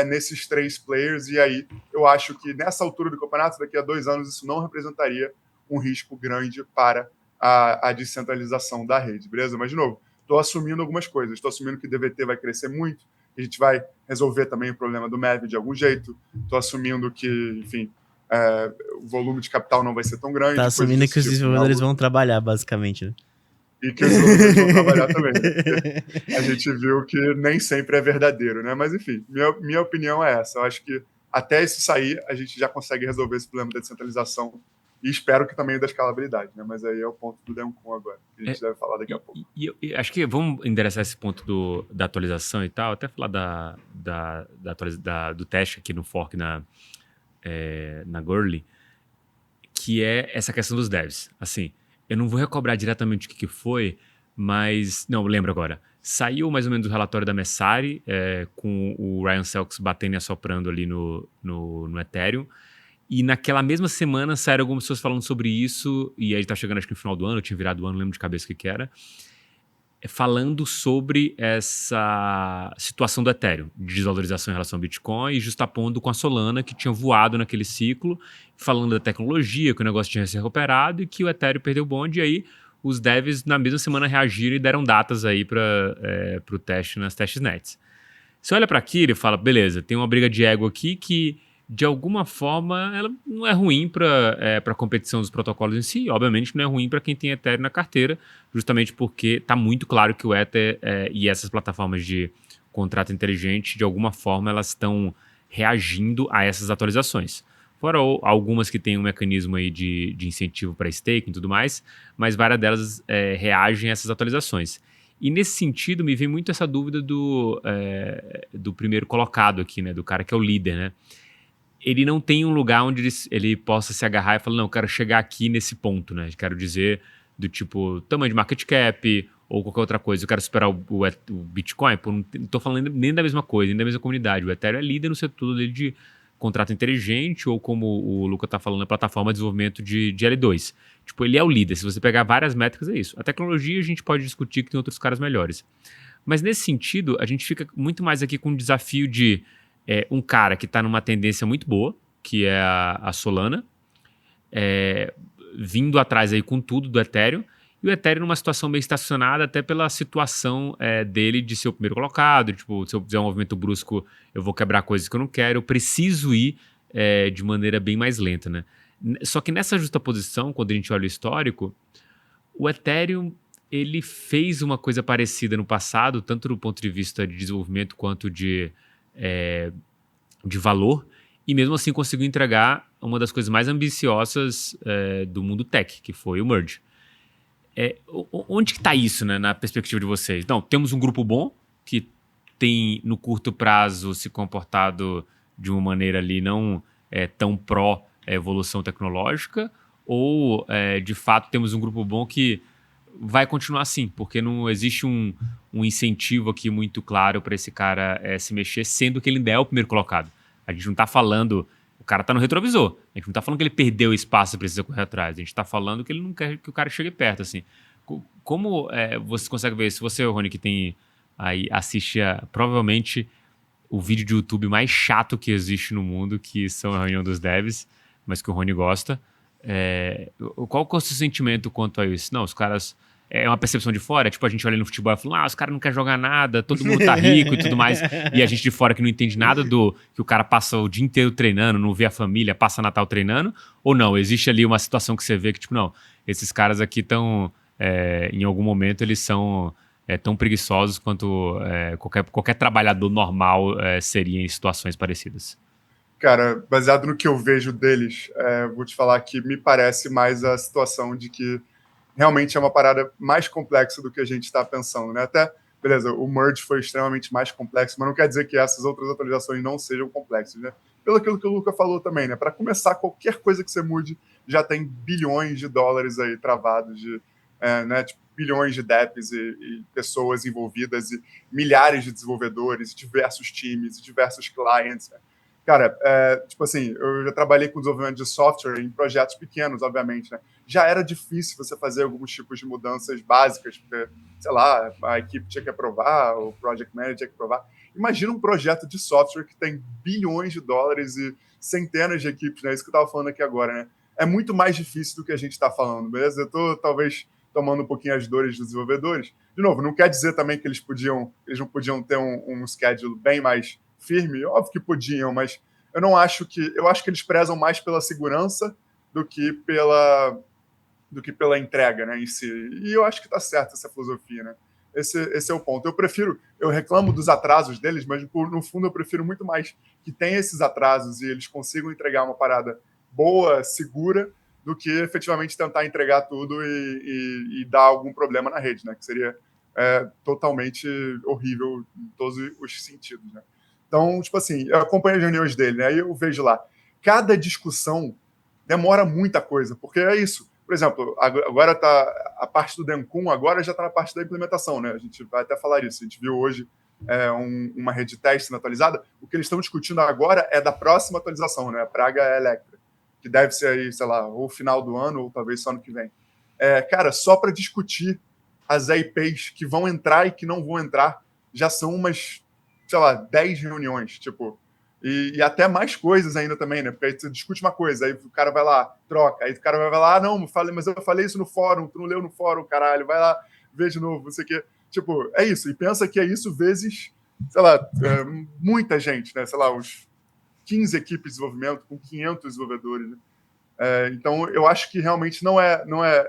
nesses 3 players, e aí eu acho que nessa altura do campeonato, daqui a 2 anos, isso não representaria um risco grande para a descentralização da rede, beleza? Mas, de novo, estou assumindo algumas coisas. Estou assumindo que o DVT vai crescer muito, que a gente vai resolver também o problema do MEV de algum jeito. Estou assumindo que, enfim, o volume de capital não vai ser tão grande. Tá assumindo que os desenvolvedores vão trabalhar, basicamente, né? E que os desenvolvedores vão trabalhar também. Né? A gente viu que nem sempre é verdadeiro, né? Mas, enfim, minha opinião é essa. Eu acho que até isso sair, a gente já consegue resolver esse problema da descentralização E espero que também o da escalabilidade, né? Mas aí é o ponto do Demcon agora, que a gente deve falar daqui a pouco. E acho que vamos endereçar esse ponto da atualização e tal, até falar do teste aqui no fork na Goerli, que é essa questão dos devs. Assim, eu não vou recobrar diretamente o que foi, mas... Não, lembro agora. Saiu mais ou menos o relatório da Messari, com o Ryan Selks batendo e assoprando ali no Ethereum. E naquela mesma semana saíram algumas pessoas falando sobre isso, e aí tá chegando acho que no final do ano, eu tinha virado o ano, não lembro de cabeça o que era, falando sobre essa situação do Ethereum, de desvalorização em relação ao Bitcoin, e justapondo com a Solana, que tinha voado naquele ciclo, falando da tecnologia, que o negócio tinha se recuperado, e que o Ethereum perdeu o bonde, e aí os devs na mesma semana reagiram e deram datas aí para o teste nas testnets. Você olha para aquilo e fala, beleza, tem uma briga de ego aqui que de alguma forma, ela não é ruim para a competição dos protocolos em si. Obviamente, não é ruim para quem tem Ethereum na carteira, justamente porque está muito claro que o Ether e essas plataformas de contrato inteligente, de alguma forma, elas estão reagindo a essas atualizações. Fora algumas que têm um mecanismo aí de incentivo para staking e tudo mais, mas várias delas reagem a essas atualizações. E nesse sentido, me vem muito essa dúvida do primeiro colocado aqui, né, do cara que é o líder, né? Ele não tem um lugar onde ele possa se agarrar e falar, não, eu quero chegar aqui nesse ponto, né? Quero dizer do tipo tamanho de market cap ou qualquer outra coisa. Eu quero superar o Bitcoin. Pô, não estou falando nem da mesma coisa, nem da mesma comunidade. O Ethereum é líder no setor dele de contrato inteligente ou, como o Luca está falando, a plataforma de desenvolvimento de L2. Tipo, ele é o líder. Se você pegar várias métricas, é isso. A tecnologia a gente pode discutir que tem outros caras melhores. Mas nesse sentido, a gente fica muito mais aqui com o desafio de um cara que está numa tendência muito boa, que é a Solana, vindo atrás aí com tudo do Ethereum, e o Ethereum numa situação meio estacionada, até pela situação dele de ser o primeiro colocado, tipo, se eu fizer um movimento brusco, eu vou quebrar coisas que eu não quero, eu preciso ir de maneira bem mais lenta, né? Só que nessa justaposição, quando a gente olha o histórico, o Ethereum, ele fez uma coisa parecida no passado, tanto do ponto de vista de desenvolvimento quanto de valor, e mesmo assim conseguiu entregar uma das coisas mais ambiciosas do mundo tech, que foi o Merge. Onde que está isso, né, na perspectiva de vocês? Não, temos um grupo bom, que tem no curto prazo se comportado de uma maneira ali não tão pró-evolução tecnológica, ou de fato temos um grupo bom que vai continuar assim, porque não existe um incentivo aqui muito claro para esse cara se mexer, sendo que ele ainda é o primeiro colocado. A gente não está falando... O cara está no retrovisor. A gente não está falando que ele perdeu espaço e precisa correr atrás. A gente está falando que ele não quer que o cara chegue perto. Assim. Como você consegue ver? Se você, Rony, que tem aí, assiste provavelmente o vídeo de YouTube mais chato que existe no mundo, que são a reunião dos devs, mas que o Rony gosta. Qual que é o seu sentimento quanto a isso? Não, os caras... É uma percepção de fora, tipo a gente olha no futebol e fala, os caras não querem jogar nada, todo mundo tá rico e tudo mais, e a gente de fora que não entende nada que o cara passa o dia inteiro treinando, não vê a família, passa Natal treinando, ou não, existe ali uma situação que você vê que tipo, não, esses caras aqui estão, em algum momento eles são tão preguiçosos quanto qualquer trabalhador normal seria em situações parecidas. Cara, baseado no que eu vejo deles, vou te falar que me parece mais a situação de que realmente é uma parada mais complexa do que a gente está pensando, né? Até, beleza, o merge foi extremamente mais complexo, mas não quer dizer que essas outras atualizações não sejam complexas, né? Pelo aquilo que o Luca falou também, né? Para começar, qualquer coisa que você mude já tem bilhões de dólares aí travados, né? Tipo, bilhões de dApps e pessoas envolvidas e milhares de desenvolvedores, diversos times, diversos clients, né? Cara, tipo assim, eu já trabalhei com desenvolvimento de software em projetos pequenos, obviamente, né? Já era difícil você fazer alguns tipos de mudanças básicas, porque, sei lá, a equipe tinha que aprovar, o project manager tinha que aprovar. Imagina um projeto de software que tem bilhões de dólares e centenas de equipes, né? Isso que eu estava falando aqui agora, né? É muito mais difícil do que a gente está falando, beleza? Eu estou, talvez, tomando um pouquinho as dores dos desenvolvedores. De novo, não quer dizer também que eles não podiam ter um schedule bem mais firme, óbvio que podiam, mas eu acho que eles prezam mais pela segurança do que pela entrega, né, em si. E eu acho que está certa essa filosofia, né? Esse é o ponto. Eu reclamo dos atrasos deles, mas no fundo eu prefiro muito mais que tenha esses atrasos e eles consigam entregar uma parada boa, segura, do que efetivamente tentar entregar tudo e dar algum problema na rede, né? Que seria totalmente horrível em todos os sentidos, né? Então, tipo assim, eu acompanho as reuniões dele, né? Aí eu vejo lá, cada discussão demora muita coisa, porque é isso. Por exemplo, agora tá a parte do Dencun, agora já está na parte da implementação, né? A gente vai até falar isso. A gente viu hoje uma rede de teste sendo atualizada. O que eles estão discutindo agora é da próxima atualização, né? A Praga Electra, que deve ser aí, sei lá, ou final do ano, ou talvez só ano que vem. Cara, só para discutir as IPs que vão entrar e que não vão entrar, já são umas, sei lá, 10 reuniões, tipo, e até mais coisas ainda também, né? Porque aí você discute uma coisa, aí o cara vai lá, troca, aí o cara vai lá, não, mas eu falei isso no fórum, tu não leu no fórum, caralho, vai lá, vê de novo, não sei o quê. Tipo, é isso, e pensa que é isso vezes, sei lá, muita gente, né? Sei lá, uns 15 equipes de desenvolvimento com 500 desenvolvedores, né? Então, eu acho que realmente não é.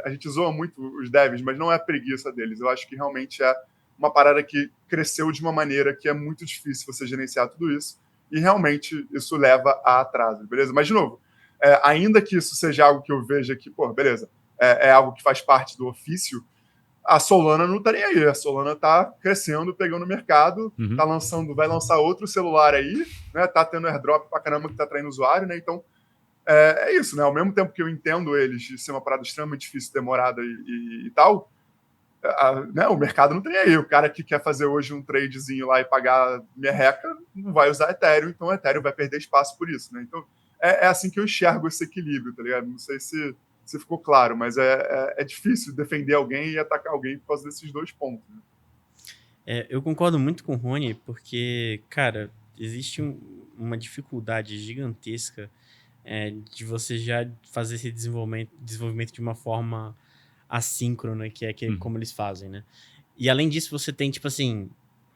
A gente zoa muito os devs, mas não é preguiça deles. Eu acho que realmente é uma parada que cresceu de uma maneira que é muito difícil você gerenciar tudo isso. E realmente isso leva a atraso, beleza? Mas, de novo, ainda que isso seja algo que eu veja que, pô, beleza, é algo que faz parte do ofício, a Solana não tá nem aí. A Solana tá crescendo, pegando o mercado, tá vai lançar outro celular aí, né? Tá tendo airdrop pra caramba que tá atraindo usuário, né? Então, é isso, né? Ao mesmo tempo que eu entendo eles de ser uma parada extremamente difícil, demorada e tal, né? O mercado não tem aí. O cara que quer fazer hoje um tradezinho lá e pagar merreca não vai usar Ethereum, então o Ethereum vai perder espaço por isso, né? Então é assim que eu enxergo esse equilíbrio, tá ligado? Não sei se ficou claro, mas é difícil defender alguém e atacar alguém por causa desses dois pontos, né? Eu concordo muito com o Rony, porque, cara, existe uma dificuldade gigantesca de você já fazer esse desenvolvimento de uma forma assíncrona, que é como eles fazem, né? E além disso, você tem, tipo assim,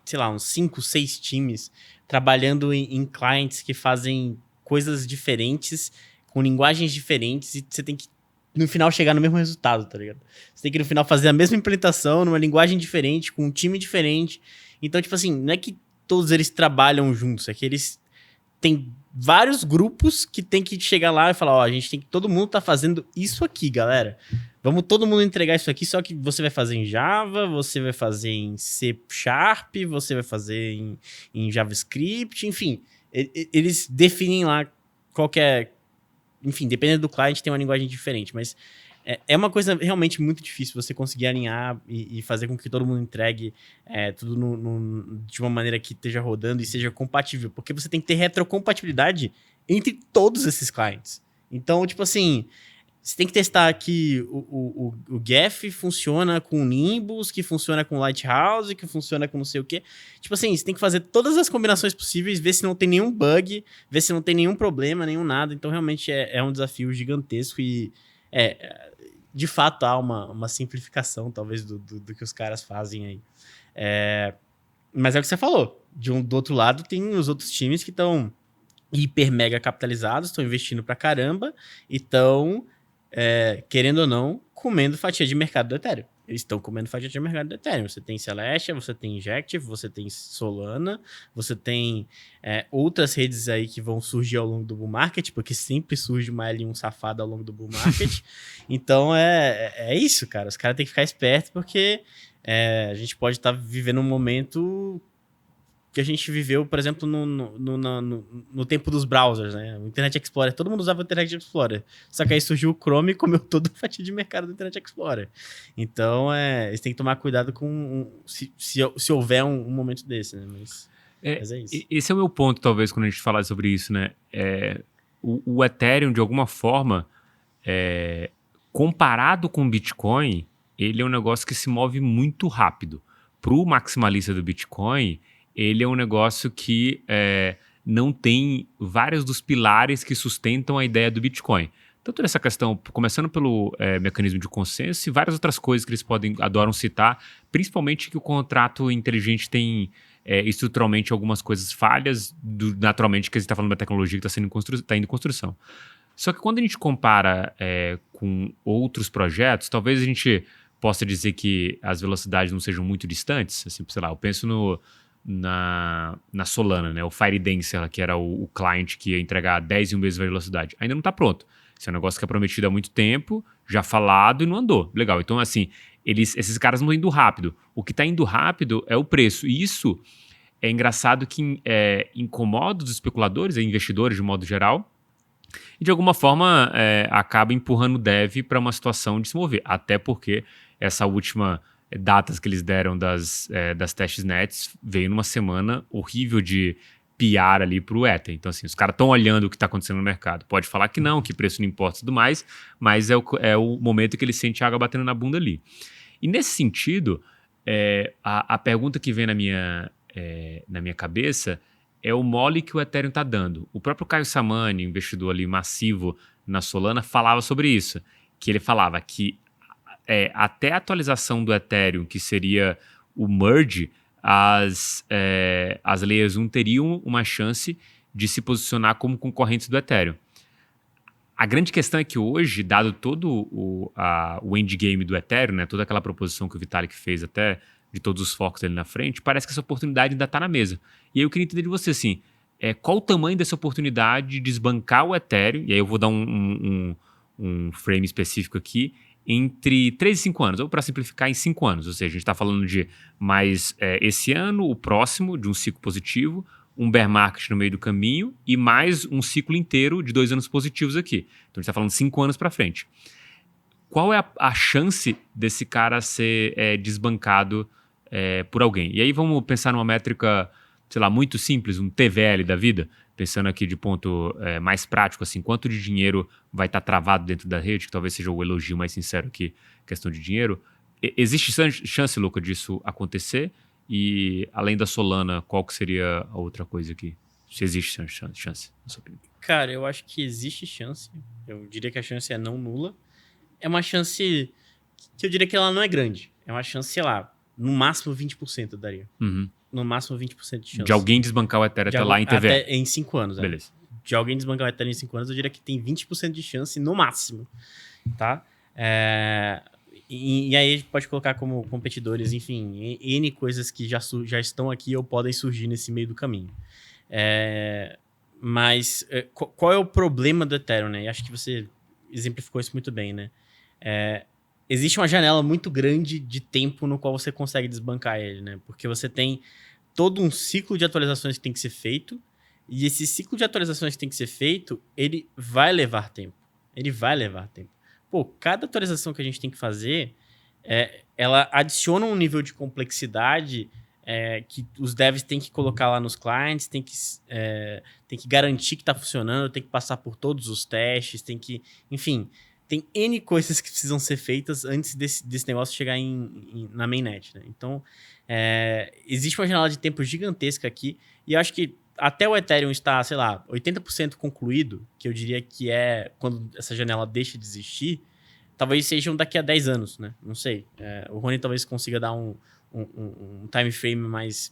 sei lá, uns 5, 6 times trabalhando em clients que fazem coisas diferentes, com linguagens diferentes, e você tem que, no final, chegar no mesmo resultado, tá ligado? Você tem que, no final, fazer a mesma implementação numa linguagem diferente, com um time diferente. Então, tipo assim, não é que todos eles trabalham juntos, é que eles têm vários grupos que tem que chegar lá e falar, ó, todo mundo tá fazendo isso aqui, galera. Vamos todo mundo entregar isso aqui, só que você vai fazer em Java, você vai fazer em C#, você vai fazer em JavaScript, enfim. Eles definem lá qualquer... Enfim, dependendo do cliente, tem uma linguagem diferente, mas é uma coisa realmente muito difícil você conseguir alinhar e fazer com que todo mundo entregue tudo de uma maneira que esteja rodando e seja compatível, porque você tem que ter retrocompatibilidade entre todos esses clientes. Então, tipo assim, você tem que testar que o Geth funciona com Nimbus, que funciona com Lighthouse, que funciona com não sei o quê. Tipo assim, você tem que fazer todas as combinações possíveis, ver se não tem nenhum bug, ver se não tem nenhum problema, nenhum nada. Então, realmente, é um desafio gigantesco e... de fato, há uma simplificação, talvez, do que os caras fazem aí. Mas é o que você falou. Do outro lado, tem os outros times que estão hiper mega capitalizados, estão investindo pra caramba e estão, querendo ou não, comendo fatia de mercado do Ethereum. Eles estão comendo fatia de mercado do Ethereum. Você tem Celestia, você tem Injective, você tem Solana, você tem outras redes aí que vão surgir ao longo do bull market, porque sempre surge uma L1 safada ao longo do bull market. Então, é isso, cara. Os caras têm que ficar espertos, porque a gente pode estar vivendo um momento que a gente viveu, por exemplo, no tempo dos browsers, né? O Internet Explorer, todo mundo usava o Internet Explorer. Só que aí surgiu o Chrome e comeu toda a fatia de mercado do Internet Explorer. Então, eles têm que tomar cuidado com se houver um momento desse, né? Mas é isso. Esse é o meu ponto, talvez, quando a gente falar sobre isso, né? O Ethereum, de alguma forma, comparado com o Bitcoin, ele é um negócio que se move muito rápido. Para o maximalista do Bitcoin, ele é um negócio que não tem vários dos pilares que sustentam a ideia do Bitcoin. Tanto nessa questão, começando pelo mecanismo de consenso e várias outras coisas que eles adoram citar, principalmente que o contrato inteligente tem estruturalmente algumas coisas falhas, naturalmente que a gente está falando da tecnologia que está indo em construção. Só que quando a gente compara com outros projetos, talvez a gente possa dizer que as velocidades não sejam muito distantes. Assim, sei lá, eu penso na Solana, né? O Firedancer, que era o client que ia entregar 10 vezes a velocidade. Ainda não está pronto. Esse é um negócio que é prometido há muito tempo, já falado e não andou. Legal. Então, assim, esses caras não estão indo rápido. O que está indo rápido é o preço. E isso é engraçado que incomoda os especuladores, investidores de modo geral, e de alguma forma acaba empurrando o dev para uma situação de se mover. Até porque essa última datas que eles deram das testnets veio numa semana horrível de PR ali pro Ether. Então, assim, os caras estão olhando o que está acontecendo no mercado. Pode falar que não, que preço não importa e tudo mais, mas é o momento que ele sente a água batendo na bunda ali. E nesse sentido, a pergunta que vem na minha cabeça é o mole que o Ethereum está dando. O próprio Caio Samani, investidor ali massivo na Solana, falava sobre isso. Que ele falava que até a atualização do Ethereum, que seria o merge, as Layers 1 teriam uma chance de se posicionar como concorrentes do Ethereum. A grande questão é que hoje, dado todo o endgame do Ethereum, né, toda aquela proposição que o Vitalik fez até de todos os focos ali na frente, parece que essa oportunidade ainda está na mesa. E aí eu queria entender de você, assim, qual o tamanho dessa oportunidade de desbancar o Ethereum, e aí eu vou dar um frame específico aqui, entre 3 e 5 anos, ou para simplificar, em 5 anos. Ou seja, a gente está falando de mais esse ano, o próximo, de um ciclo positivo, um bear market no meio do caminho e mais um ciclo inteiro de 2 anos positivos aqui. Então a gente está falando 5 anos para frente. Qual é a chance desse cara ser desbancado por alguém? E aí vamos pensar numa métrica, sei lá, muito simples, um TVL da vida, pensando aqui de ponto mais prático, assim, quanto de dinheiro vai estar travado dentro da rede, que talvez seja o elogio mais sincero aqui, questão de dinheiro. Existe chance, Luca, disso acontecer? E além da Solana, qual que seria a outra coisa aqui? Se existe chance, na sua opinião. Cara, eu acho que existe chance. Eu diria que a chance é não nula. É uma chance que eu diria que ela não é grande. É uma chance, sei lá, no máximo 20% daria. Uhum. No máximo 20% de chance. De alguém desbancar o Ethereum até lá em TV. Até em 5 anos. Beleza. De alguém desbancar o Ethereum em 5 anos, eu diria que tem 20% de chance no máximo. Tá? E aí a gente pode colocar como competidores, enfim, N coisas que já estão aqui ou podem surgir nesse meio do caminho. Mas qual é o problema do Ethereum, né? E acho que você exemplificou isso muito bem, né? Existe uma janela muito grande de tempo no qual você consegue desbancar ele, né? Porque você tem todo um ciclo de atualizações que tem que ser feito, e esse ciclo de atualizações que tem que ser feito, ele vai levar tempo. Ele vai levar tempo. Pô, cada atualização que a gente tem que fazer, ela adiciona um nível de complexidade que os devs têm que colocar lá nos clients, tem que garantir que está funcionando, tem que passar por todos os testes, tem que... Enfim, tem N coisas que precisam ser feitas antes desse negócio chegar na mainnet, né? Então, existe uma janela de tempo gigantesca aqui, e eu acho que até o Ethereum estar, sei lá, 80% concluído, que eu diria que é quando essa janela deixa de existir, talvez sejam daqui a 10 anos, né? Não sei. O Rony talvez consiga dar um time frame mais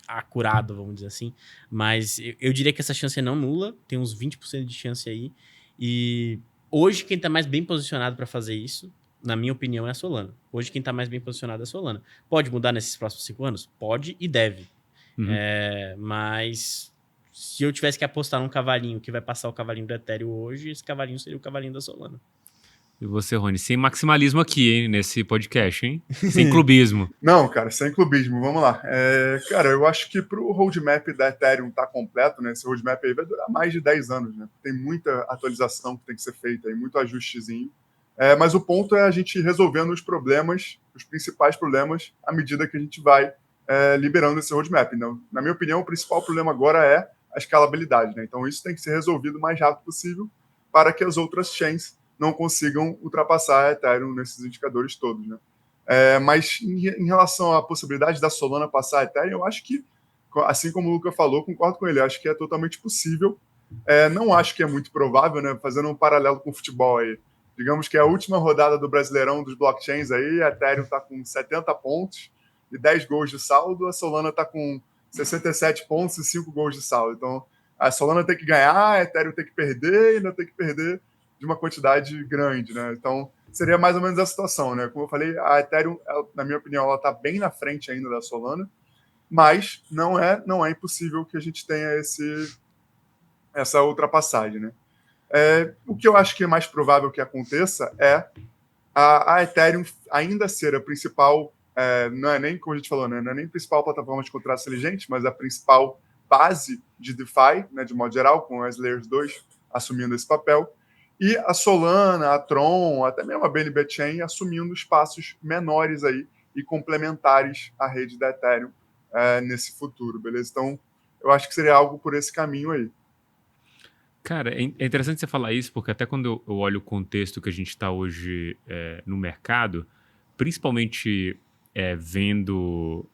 acurado, vamos dizer assim. Mas eu diria que essa chance é não nula, tem uns 20% de chance aí. E hoje quem está mais bem posicionado para fazer isso, na minha opinião, é a Solana. Hoje quem está mais bem posicionado é a Solana. Pode mudar nesses próximos 5 anos? Pode e deve. Uhum. Mas se eu tivesse que apostar num cavalinho que vai passar o cavalinho do Ethereum hoje, esse cavalinho seria o cavalinho da Solana. E você, Rony, sem maximalismo aqui, hein, nesse podcast, hein? Sem clubismo. Não, cara, sem clubismo, vamos lá. Cara, eu acho que pro roadmap da Ethereum estar completo, né, esse roadmap aí vai durar mais de 10 anos, né? Tem muita atualização que tem que ser feita, aí, muito ajustezinho. Mas o ponto é a gente resolvendo os problemas, os principais problemas, à medida que a gente vai liberando esse roadmap. Então, na minha opinião, o principal problema agora é a escalabilidade, né? Então, isso tem que ser resolvido o mais rápido possível para que as outras chains não consigam ultrapassar a Ethereum nesses indicadores todos, né? Mas em relação à possibilidade da Solana passar a Ethereum, eu acho que, assim como o Luca falou, concordo com ele, acho que é totalmente possível. Não acho que é muito provável, né? Fazendo um paralelo com o futebol aí. Digamos que é a última rodada do Brasileirão dos blockchains aí, a Ethereum está com 70 pontos e 10 gols de saldo, a Solana está com 67 pontos e 5 gols de saldo. Então, a Solana tem que ganhar, a Ethereum tem que perder e ainda tem que perder de uma quantidade grande, né? Então, seria mais ou menos a situação, né? Como eu falei, a Ethereum, na minha opinião, ela está bem na frente ainda da Solana, mas não é impossível que a gente tenha essa ultrapassagem, né? O que eu acho que é mais provável que aconteça é a Ethereum ainda ser a principal, não é nem, como a gente falou, né, não é nem a principal plataforma de contratos inteligentes, mas a principal base de DeFi, né, de modo geral, com as Layers 2 assumindo esse papel, e a Solana, a Tron, até mesmo a BNB Chain assumindo espaços menores aí e complementares à rede da Ethereum nesse futuro, beleza? Então, eu acho que seria algo por esse caminho aí. Cara, é interessante você falar isso, porque até quando eu olho o contexto que a gente está hoje no mercado, principalmente vendo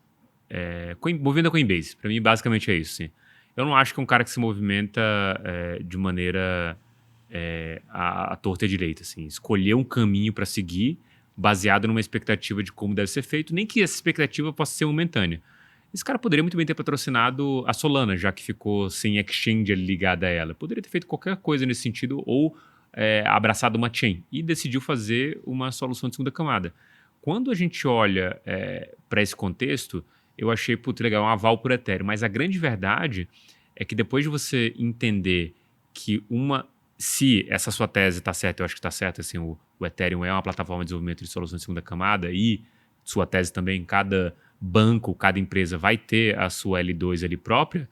movendo a Coinbase. Para mim, basicamente é isso. Sim. Eu não acho que é um cara que se movimenta de maneira à torta e à direita. Assim. Escolher um caminho para seguir baseado numa expectativa de como deve ser feito, nem que essa expectativa possa ser momentânea. Esse cara poderia muito bem ter patrocinado a Solana, já que ficou sem exchange ligada a ela. Poderia ter feito qualquer coisa nesse sentido ou abraçado uma chain e decidiu fazer uma solução de segunda camada. Quando a gente olha para esse contexto, eu achei, putz, legal, um aval por Ethereum. Mas a grande verdade é que depois de você entender que se essa sua tese está certa, eu acho que está certa, assim, o Ethereum é uma plataforma de desenvolvimento de soluções de segunda camada e sua tese também, cada banco, cada empresa vai ter a sua L2 ali própria.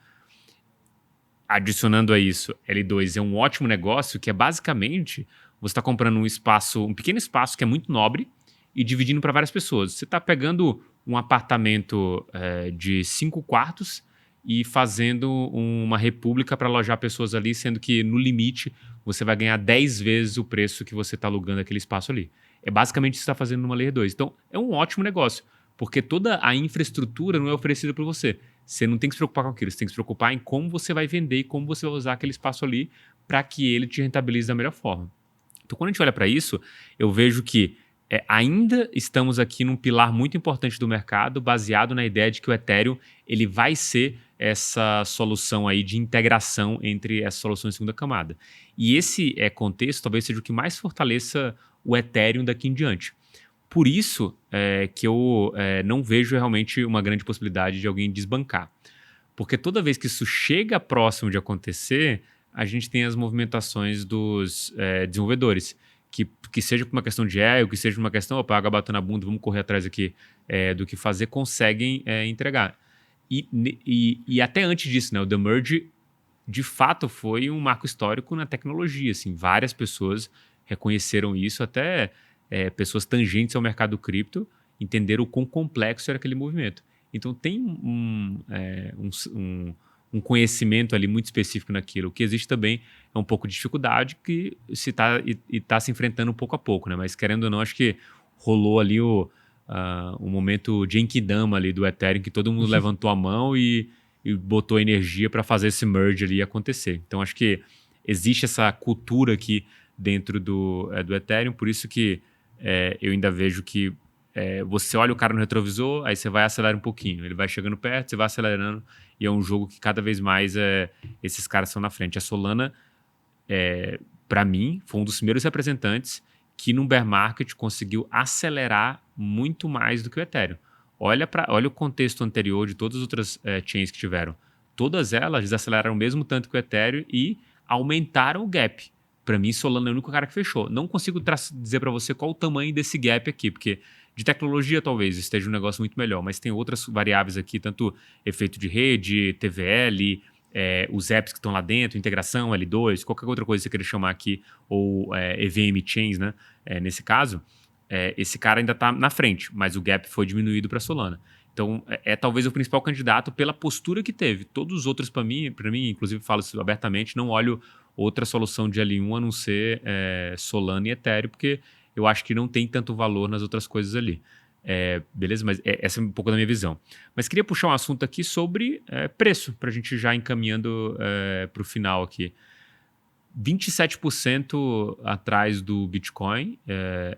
Adicionando a isso, L2 é um ótimo negócio que é basicamente você está comprando um pequeno espaço que é muito nobre e dividindo para várias pessoas. Você está pegando um apartamento de 5 quartos e fazendo uma república para alojar pessoas ali, sendo que no limite você vai ganhar 10 vezes o preço que você está alugando aquele espaço ali. É basicamente isso que você está fazendo numa Layer 2. Então, é um ótimo negócio, porque toda a infraestrutura não é oferecida para você. Você não tem que se preocupar com aquilo, você tem que se preocupar em como você vai vender e como você vai usar aquele espaço ali para que ele te rentabilize da melhor forma. Então, quando a gente olha para isso, eu vejo que ainda estamos aqui num pilar muito importante do mercado, baseado na ideia de que o Ethereum ele vai ser essa solução aí de integração entre essas soluções de segunda camada. E esse contexto talvez seja o que mais fortaleça o Ethereum daqui em diante. Por isso que eu não vejo realmente uma grande possibilidade de alguém desbancar. Porque toda vez que isso chega próximo de acontecer, a gente tem as movimentações dos desenvolvedores. Que seja por uma questão de ou que seja por uma questão, opa, água bateu na bunda, vamos correr atrás aqui do que fazer, conseguem entregar. E até antes disso, né, o The Merge, de fato, foi um marco histórico na tecnologia. Assim, várias pessoas reconheceram isso, até pessoas tangentes ao mercado cripto entenderam o quão complexo era aquele movimento. Então tem um conhecimento ali muito específico naquilo. O que existe também é um pouco de dificuldade que se está se enfrentando pouco a pouco, né? Mas querendo ou não, acho que rolou ali um momento Genkidama ali do Ethereum, que todo mundo levantou a mão e botou energia para fazer esse merge ali acontecer. Então acho que existe essa cultura aqui dentro do Ethereum, por isso que eu ainda vejo que você olha o cara no retrovisor, aí você vai acelerar um pouquinho, ele vai chegando perto, você vai acelerando, e é um jogo que cada vez mais esses caras estão na frente. A Solana, para mim, foi um dos primeiros representantes que no bear market conseguiu acelerar muito mais do que o Ethereum. Olha o contexto anterior de todas as outras chains que tiveram. Todas elas desaceleraram o mesmo tanto que o Ethereum e aumentaram o gap. Para mim, Solana é o único cara que fechou. Não consigo dizer para você qual o tamanho desse gap aqui, porque de tecnologia talvez esteja um negócio muito melhor, mas tem outras variáveis aqui, tanto efeito de rede, TVL, os apps que estão lá dentro, integração, L2, qualquer outra coisa que você queira chamar aqui, ou EVM Chains, né? Nesse caso, esse cara ainda está na frente, mas o gap foi diminuído para Solana. Então, talvez o principal candidato pela postura que teve. Todos os outros, para mim, inclusive falo isso abertamente, não olho outra solução de L1 a não ser Solana e Ethereum, porque eu acho que não tem tanto valor nas outras coisas ali. Beleza? Mas essa é um pouco da minha visão. Mas queria puxar um assunto aqui sobre preço, para a gente já encaminhando para o final aqui. 27% atrás do Bitcoin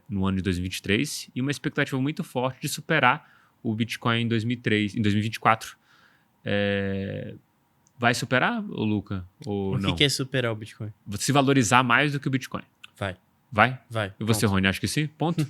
no ano de 2023 e uma expectativa muito forte de superar o Bitcoin em 2024. Vai superar, Luca? Ou não? O que é superar o Bitcoin? Se valorizar mais do que o Bitcoin. Vai. Vai? Vai. E você, Rony, acha que sim? Ponto?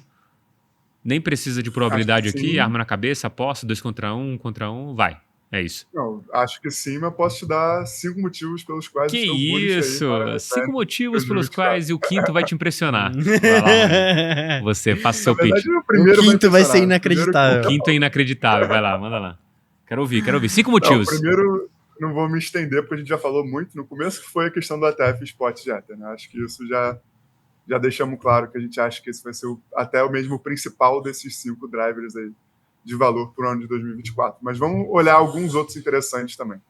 Nem precisa de probabilidade aqui, arma na cabeça, aposta, 2 contra 1, vai. É isso. Não, acho que sim, mas posso te dar 5 motivos pelos quais Que estou bullish aí isso? para a 5 Ethereum motivos pelos 2024. quais e o quinto vai te impressionar. Vai lá, Rony. Você, faça o Na seu pitch. verdade, o O primeiro vai quinto vai ser impressionar. O primeiro que O inacreditável. quinto é inacreditável. Vai lá, manda lá. Quero ouvir. 5 Não, o motivos. primeiro, não vou me estender, porque a gente já falou muito no começo, que foi a questão do ETF Spot de Ether, né? Acho que isso já deixamos claro que a gente acha que esse vai ser até o mesmo principal desses 5 drivers aí de valor para o ano de 2024. Mas vamos olhar alguns outros interessantes também.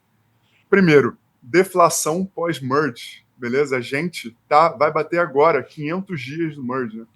Primeiro, deflação pós-merge, beleza? A gente vai bater agora 500 dias do merge, né?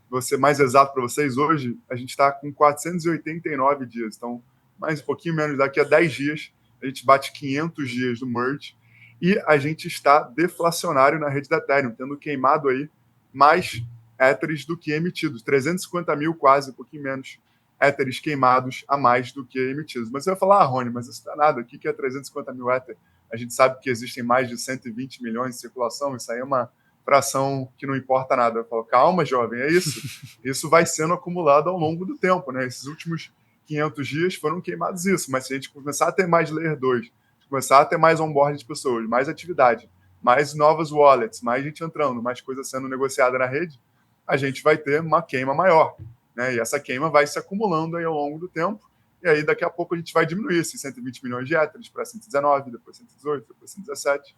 Vou ser mais exato para vocês, hoje a gente está com 489 dias, então mais um pouquinho menos, daqui a 10 dias a gente bate 500 dias do merge e a gente está deflacionário na rede da Ethereum, tendo queimado aí mais Ethers do que emitidos, 350 mil quase, um pouquinho menos Ethers queimados a mais do que emitidos. Mas você vai falar, Rony, mas isso não é nada, o que é 350 mil Ether? A gente sabe que existem mais de 120 milhões em circulação, isso aí é uma fração que não importa nada. Eu falo, calma, jovem, é isso. Isso vai sendo acumulado ao longo do tempo, né? Esses últimos 500 dias foram queimados isso, mas se a gente começar a ter mais Layer 2, começar a ter mais onboard de pessoas, mais atividade, mais novas wallets, mais gente entrando, mais coisa sendo negociada na rede, a gente vai ter uma queima maior, né? E essa queima vai se acumulando aí ao longo do tempo, e aí daqui a pouco a gente vai diminuir esses 120 milhões de Ethers para 119, depois 118, depois 117,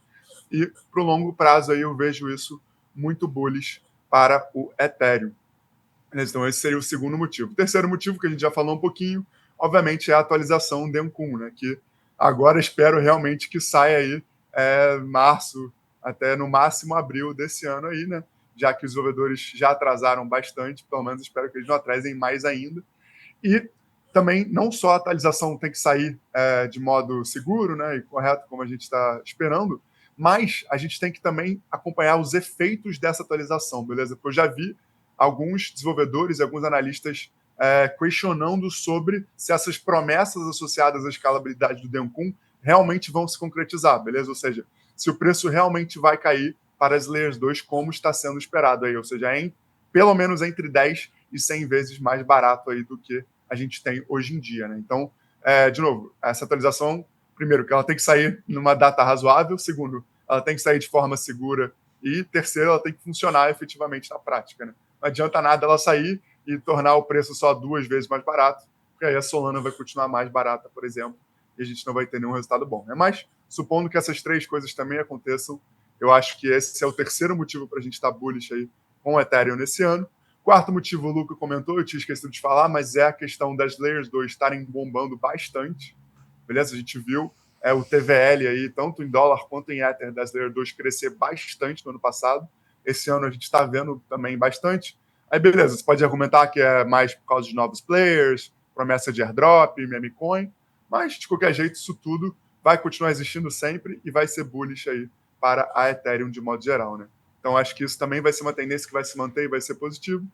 e para o longo prazo aí eu vejo isso muito bullish para o Ethereum. Então esse seria o segundo motivo. O terceiro motivo, que a gente já falou um pouquinho, obviamente é a atualização Dencun, né? Que agora espero realmente que saia aí março, até no máximo abril desse ano aí, né? Já que os desenvolvedores já atrasaram bastante, pelo menos espero que eles não atrasem mais ainda. E também não só a atualização tem que sair de modo seguro, né, e correto, como a gente está esperando, mas a gente tem que também acompanhar os efeitos dessa atualização, beleza? Porque eu já vi alguns desenvolvedores e alguns analistas questionando sobre se essas promessas associadas à escalabilidade do Dencun realmente vão se concretizar, beleza? Ou seja, se o preço realmente vai cair para as Layers 2 como está sendo esperado aí, ou seja, pelo menos entre 10 e 100 vezes mais barato aí do que a gente tem hoje em dia, né? Então, de novo, essa atualização, primeiro, que ela tem que sair numa data razoável, segundo, ela tem que sair de forma segura e, terceiro, ela tem que funcionar efetivamente na prática, né? Não adianta nada ela sair e tornar o preço só 2 vezes mais barato, porque aí a Solana vai continuar mais barata, por exemplo, e a gente não vai ter nenhum resultado bom, né? Mas, supondo que essas 3 coisas também aconteçam, eu acho que esse é o terceiro motivo para a gente estar bullish aí com o Ethereum nesse ano. Quarto motivo, o Luca comentou, eu tinha esquecido de falar, mas é a questão das Layers 2 estarem bombando bastante. Beleza? A gente viu o TVL aí, tanto em dólar quanto em Ether, das Layer 2 crescer bastante no ano passado. Esse ano a gente está vendo também bastante. Aí, beleza, você pode argumentar que é mais por causa de novos players, promessa de airdrop, meme coin, mas, de qualquer jeito, isso tudo vai continuar existindo sempre e vai ser bullish aí para a Ethereum de modo geral, né? Então, acho que isso também vai ser uma tendência que vai se manter e vai ser positivo.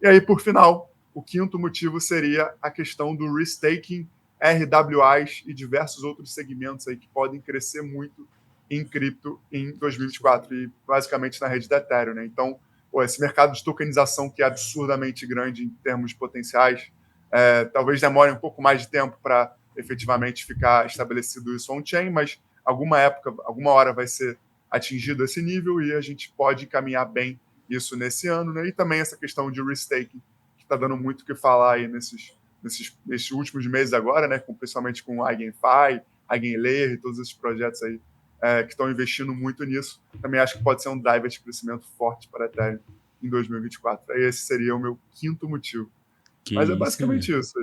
E aí, por final, o quinto motivo seria a questão do restaking, RWAs e diversos outros segmentos aí que podem crescer muito em cripto em 2024 e basicamente na rede da Ethereum, né? Então, esse mercado de tokenização que é absurdamente grande em termos potenciais, talvez demore um pouco mais de tempo para efetivamente ficar estabelecido isso on-chain, mas alguma hora vai ser atingido esse nível e a gente pode caminhar bem isso nesse ano, né? E também essa questão de restaking, que está dando muito o que falar aí nesses últimos meses agora, né? Principalmente com EigenFi, EigenLayer e todos esses projetos aí que estão investindo muito nisso. Também acho que pode ser um driver de crescimento forte para a Ethereum em 2024. Aí esse seria o meu quinto motivo. Que Mas é isso, velho. basicamente isso.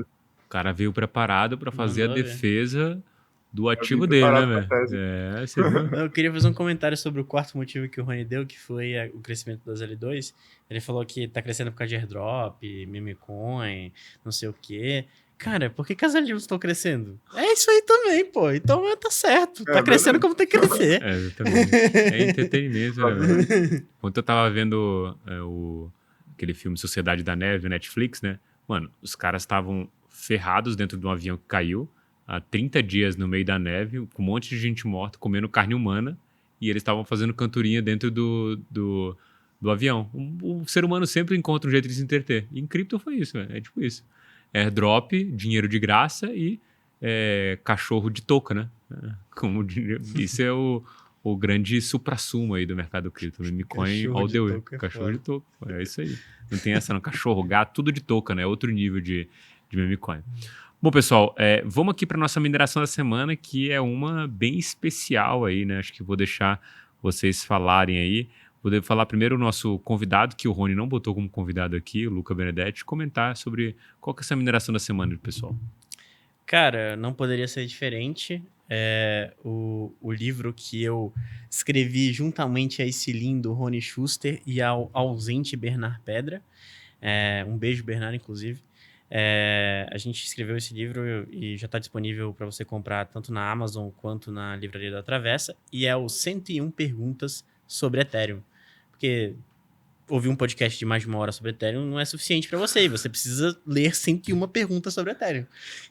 O cara veio preparado para fazer a Mandou ver. defesa do Eu ativo vim dele, né, preparado pra velho? tese. Você viu? Eu queria fazer um comentário sobre o quarto motivo que o Rony deu, que foi o crescimento das L2. Ele falou que tá crescendo por causa de airdrop, meme coin, não sei o quê. Cara, por que as L2 estão crescendo? É isso aí também, pô. Então tá certo. Tá crescendo como tem que crescer. Exatamente. É entretenimento, né, velho? Quando eu tava vendo aquele filme Sociedade da Neve, Netflix, né? Mano, os caras estavam ferrados dentro de um avião que caiu há 30 dias no meio da neve, com um monte de gente morta, comendo carne humana, e eles estavam fazendo cantorinha dentro do avião. O ser humano sempre encontra um jeito de se entreter. E em cripto foi isso, velho. É tipo isso. Airdrop, dinheiro de graça e cachorro de touca, né? Isso é o grande suprassumo aí do mercado cripto. Meme coin all the way. Cachorro de touca. É isso aí. Não tem essa não. Cachorro, gato, tudo de touca, né? Outro nível de meme coin. Bom, pessoal, vamos aqui para nossa mineração da semana, que é uma bem especial aí, né? Acho que vou deixar vocês falarem aí. Vou falar primeiro o nosso convidado, que o Rony não botou como convidado aqui, o Luca Benedetti, comentar sobre qual que é essa mineração da semana, pessoal. Cara, não poderia ser diferente. O livro que eu escrevi juntamente a esse lindo Rony Schuster e ao ausente Bernard Pedra. Um beijo, Bernard, inclusive. A gente escreveu esse livro e já está disponível para você comprar tanto na Amazon quanto na Livraria da Travessa. E é o 101 Perguntas sobre Ethereum. Porque ouvir um podcast de mais de 1 hora sobre Ethereum não é suficiente para você. E você precisa ler 101 perguntas sobre Ethereum.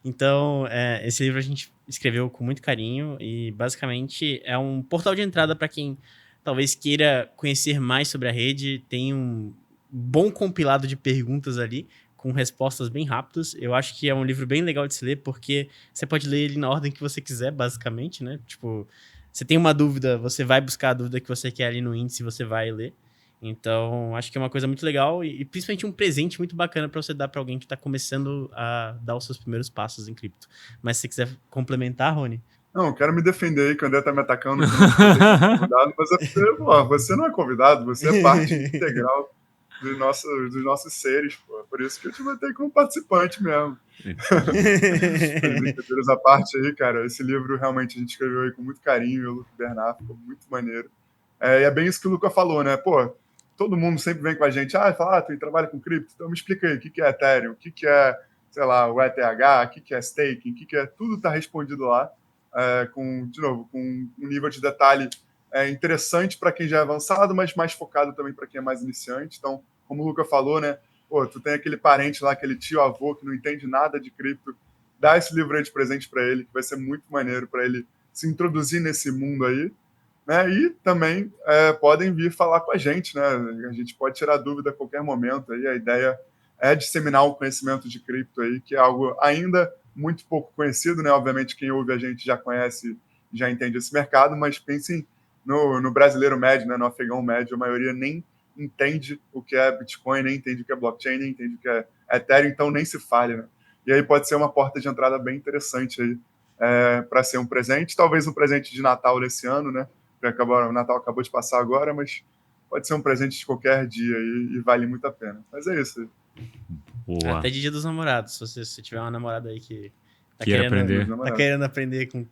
Então, esse livro a gente escreveu com muito carinho e basicamente é um portal de entrada para quem talvez queira conhecer mais sobre a rede. Tem um bom compilado de perguntas ali, com respostas bem rápidas. Eu acho que é um livro bem legal de se ler, porque você pode ler ele na ordem que você quiser, basicamente, né? Tipo, você tem uma dúvida, você vai buscar a dúvida que você quer ali no índice e você vai ler. Então, acho que é uma coisa muito legal e principalmente um presente muito bacana para você dar para alguém que está começando a dar os seus primeiros passos em cripto. Mas se você quiser complementar, Rony... Não, quero me defender aí, que o André tá me atacando. Convidado, mas é porque, você não é convidado, você é parte integral dos nossos seres, pô. Por isso que eu te botei como participante mesmo. Brincadeiras à parte aí, cara, esse livro realmente a gente escreveu aí com muito carinho, eu e o Luca Bernard, ficou muito maneiro. E é bem isso que o Luca falou, né? Pô, todo mundo sempre vem com a gente, fala, tu trabalha com cripto, então me explica aí, o que é Ethereum, o que é, sei lá, o ETH, o que é staking, o que é... Tudo tá respondido lá, com um nível de detalhe interessante para quem já é avançado, mas mais focado também para quem é mais iniciante. Então, como o Luca falou, né? Pô, tu tem aquele parente lá, aquele tio, avô que não entende nada de cripto, dá esse livro aí de presente para ele, que vai ser muito maneiro para ele se introduzir nesse mundo aí, né? E também podem vir falar com a gente, né? A gente pode tirar dúvida a qualquer momento aí. A ideia é disseminar o conhecimento de cripto aí, que é algo ainda muito pouco conhecido, né? Obviamente, quem ouve a gente já conhece, já entende esse mercado, mas pensem no brasileiro médio, né? No afegão médio, a maioria nem entende o que é Bitcoin, nem entende o que é blockchain, nem entende o que é Ethereum, então nem se fale, né? E aí pode ser uma porta de entrada bem interessante aí para ser um presente, talvez um presente de Natal desse ano, né? O Natal acabou de passar agora, mas pode ser um presente de qualquer dia e vale muito a pena. Mas é isso. Boa. Até de Dia dos Namorados, se você tiver uma namorada aí que tá querendo aprender com...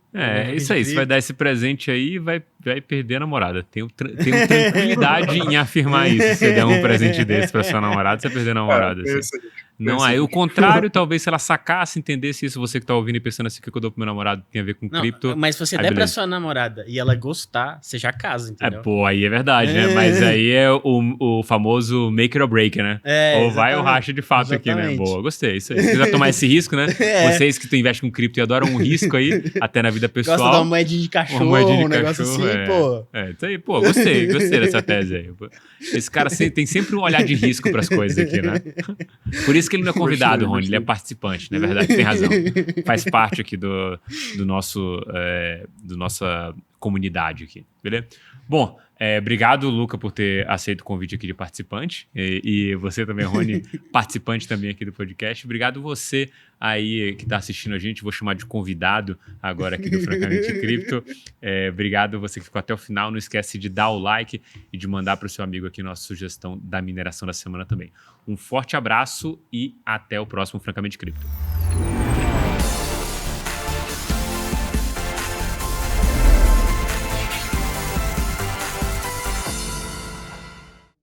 isso aí, você vai dar esse presente aí e vai perder a namorada. Tenho tranquilidade em afirmar isso. Se você der um presente desse pra sua namorada, você vai perder a namorada. Assim. Não, aí o contrário, talvez se ela sacasse, entendesse isso, você que tá ouvindo e pensando assim, o que eu dou pro meu namorado tem a ver com cripto. Mas se você der pra sua namorada e ela gostar, você já casa, entendeu? Aí é verdade, né? Mas aí é o famoso make it or break, né? Ou vai ou racha de fato aqui, né? Boa, gostei. Isso aí. Se quiser tomar esse risco, né? Vocês que investem com cripto e adoram um risco aí, até na vida pessoal. Gosta de uma moedinha de cachorro, um negócio assim, pô. Isso aí, pô, gostei dessa tese aí. Esse cara tem sempre um olhar de risco pras coisas aqui, né? Por isso que ele não é convidado, Rony, ele é participante, na verdade, tem razão. Faz parte aqui do nossa comunidade aqui, beleza? Bom, obrigado, Luca, por ter aceito o convite aqui de participante. E você também, Rony, participante também aqui do podcast. Obrigado você aí que está assistindo a gente. Vou chamar de convidado agora aqui do Francamente Cripto. Obrigado você que ficou até o final. Não esquece de dar o like e de mandar para o seu amigo aqui nossa sugestão da mineração da semana também. Um forte abraço e até o próximo Francamente Cripto.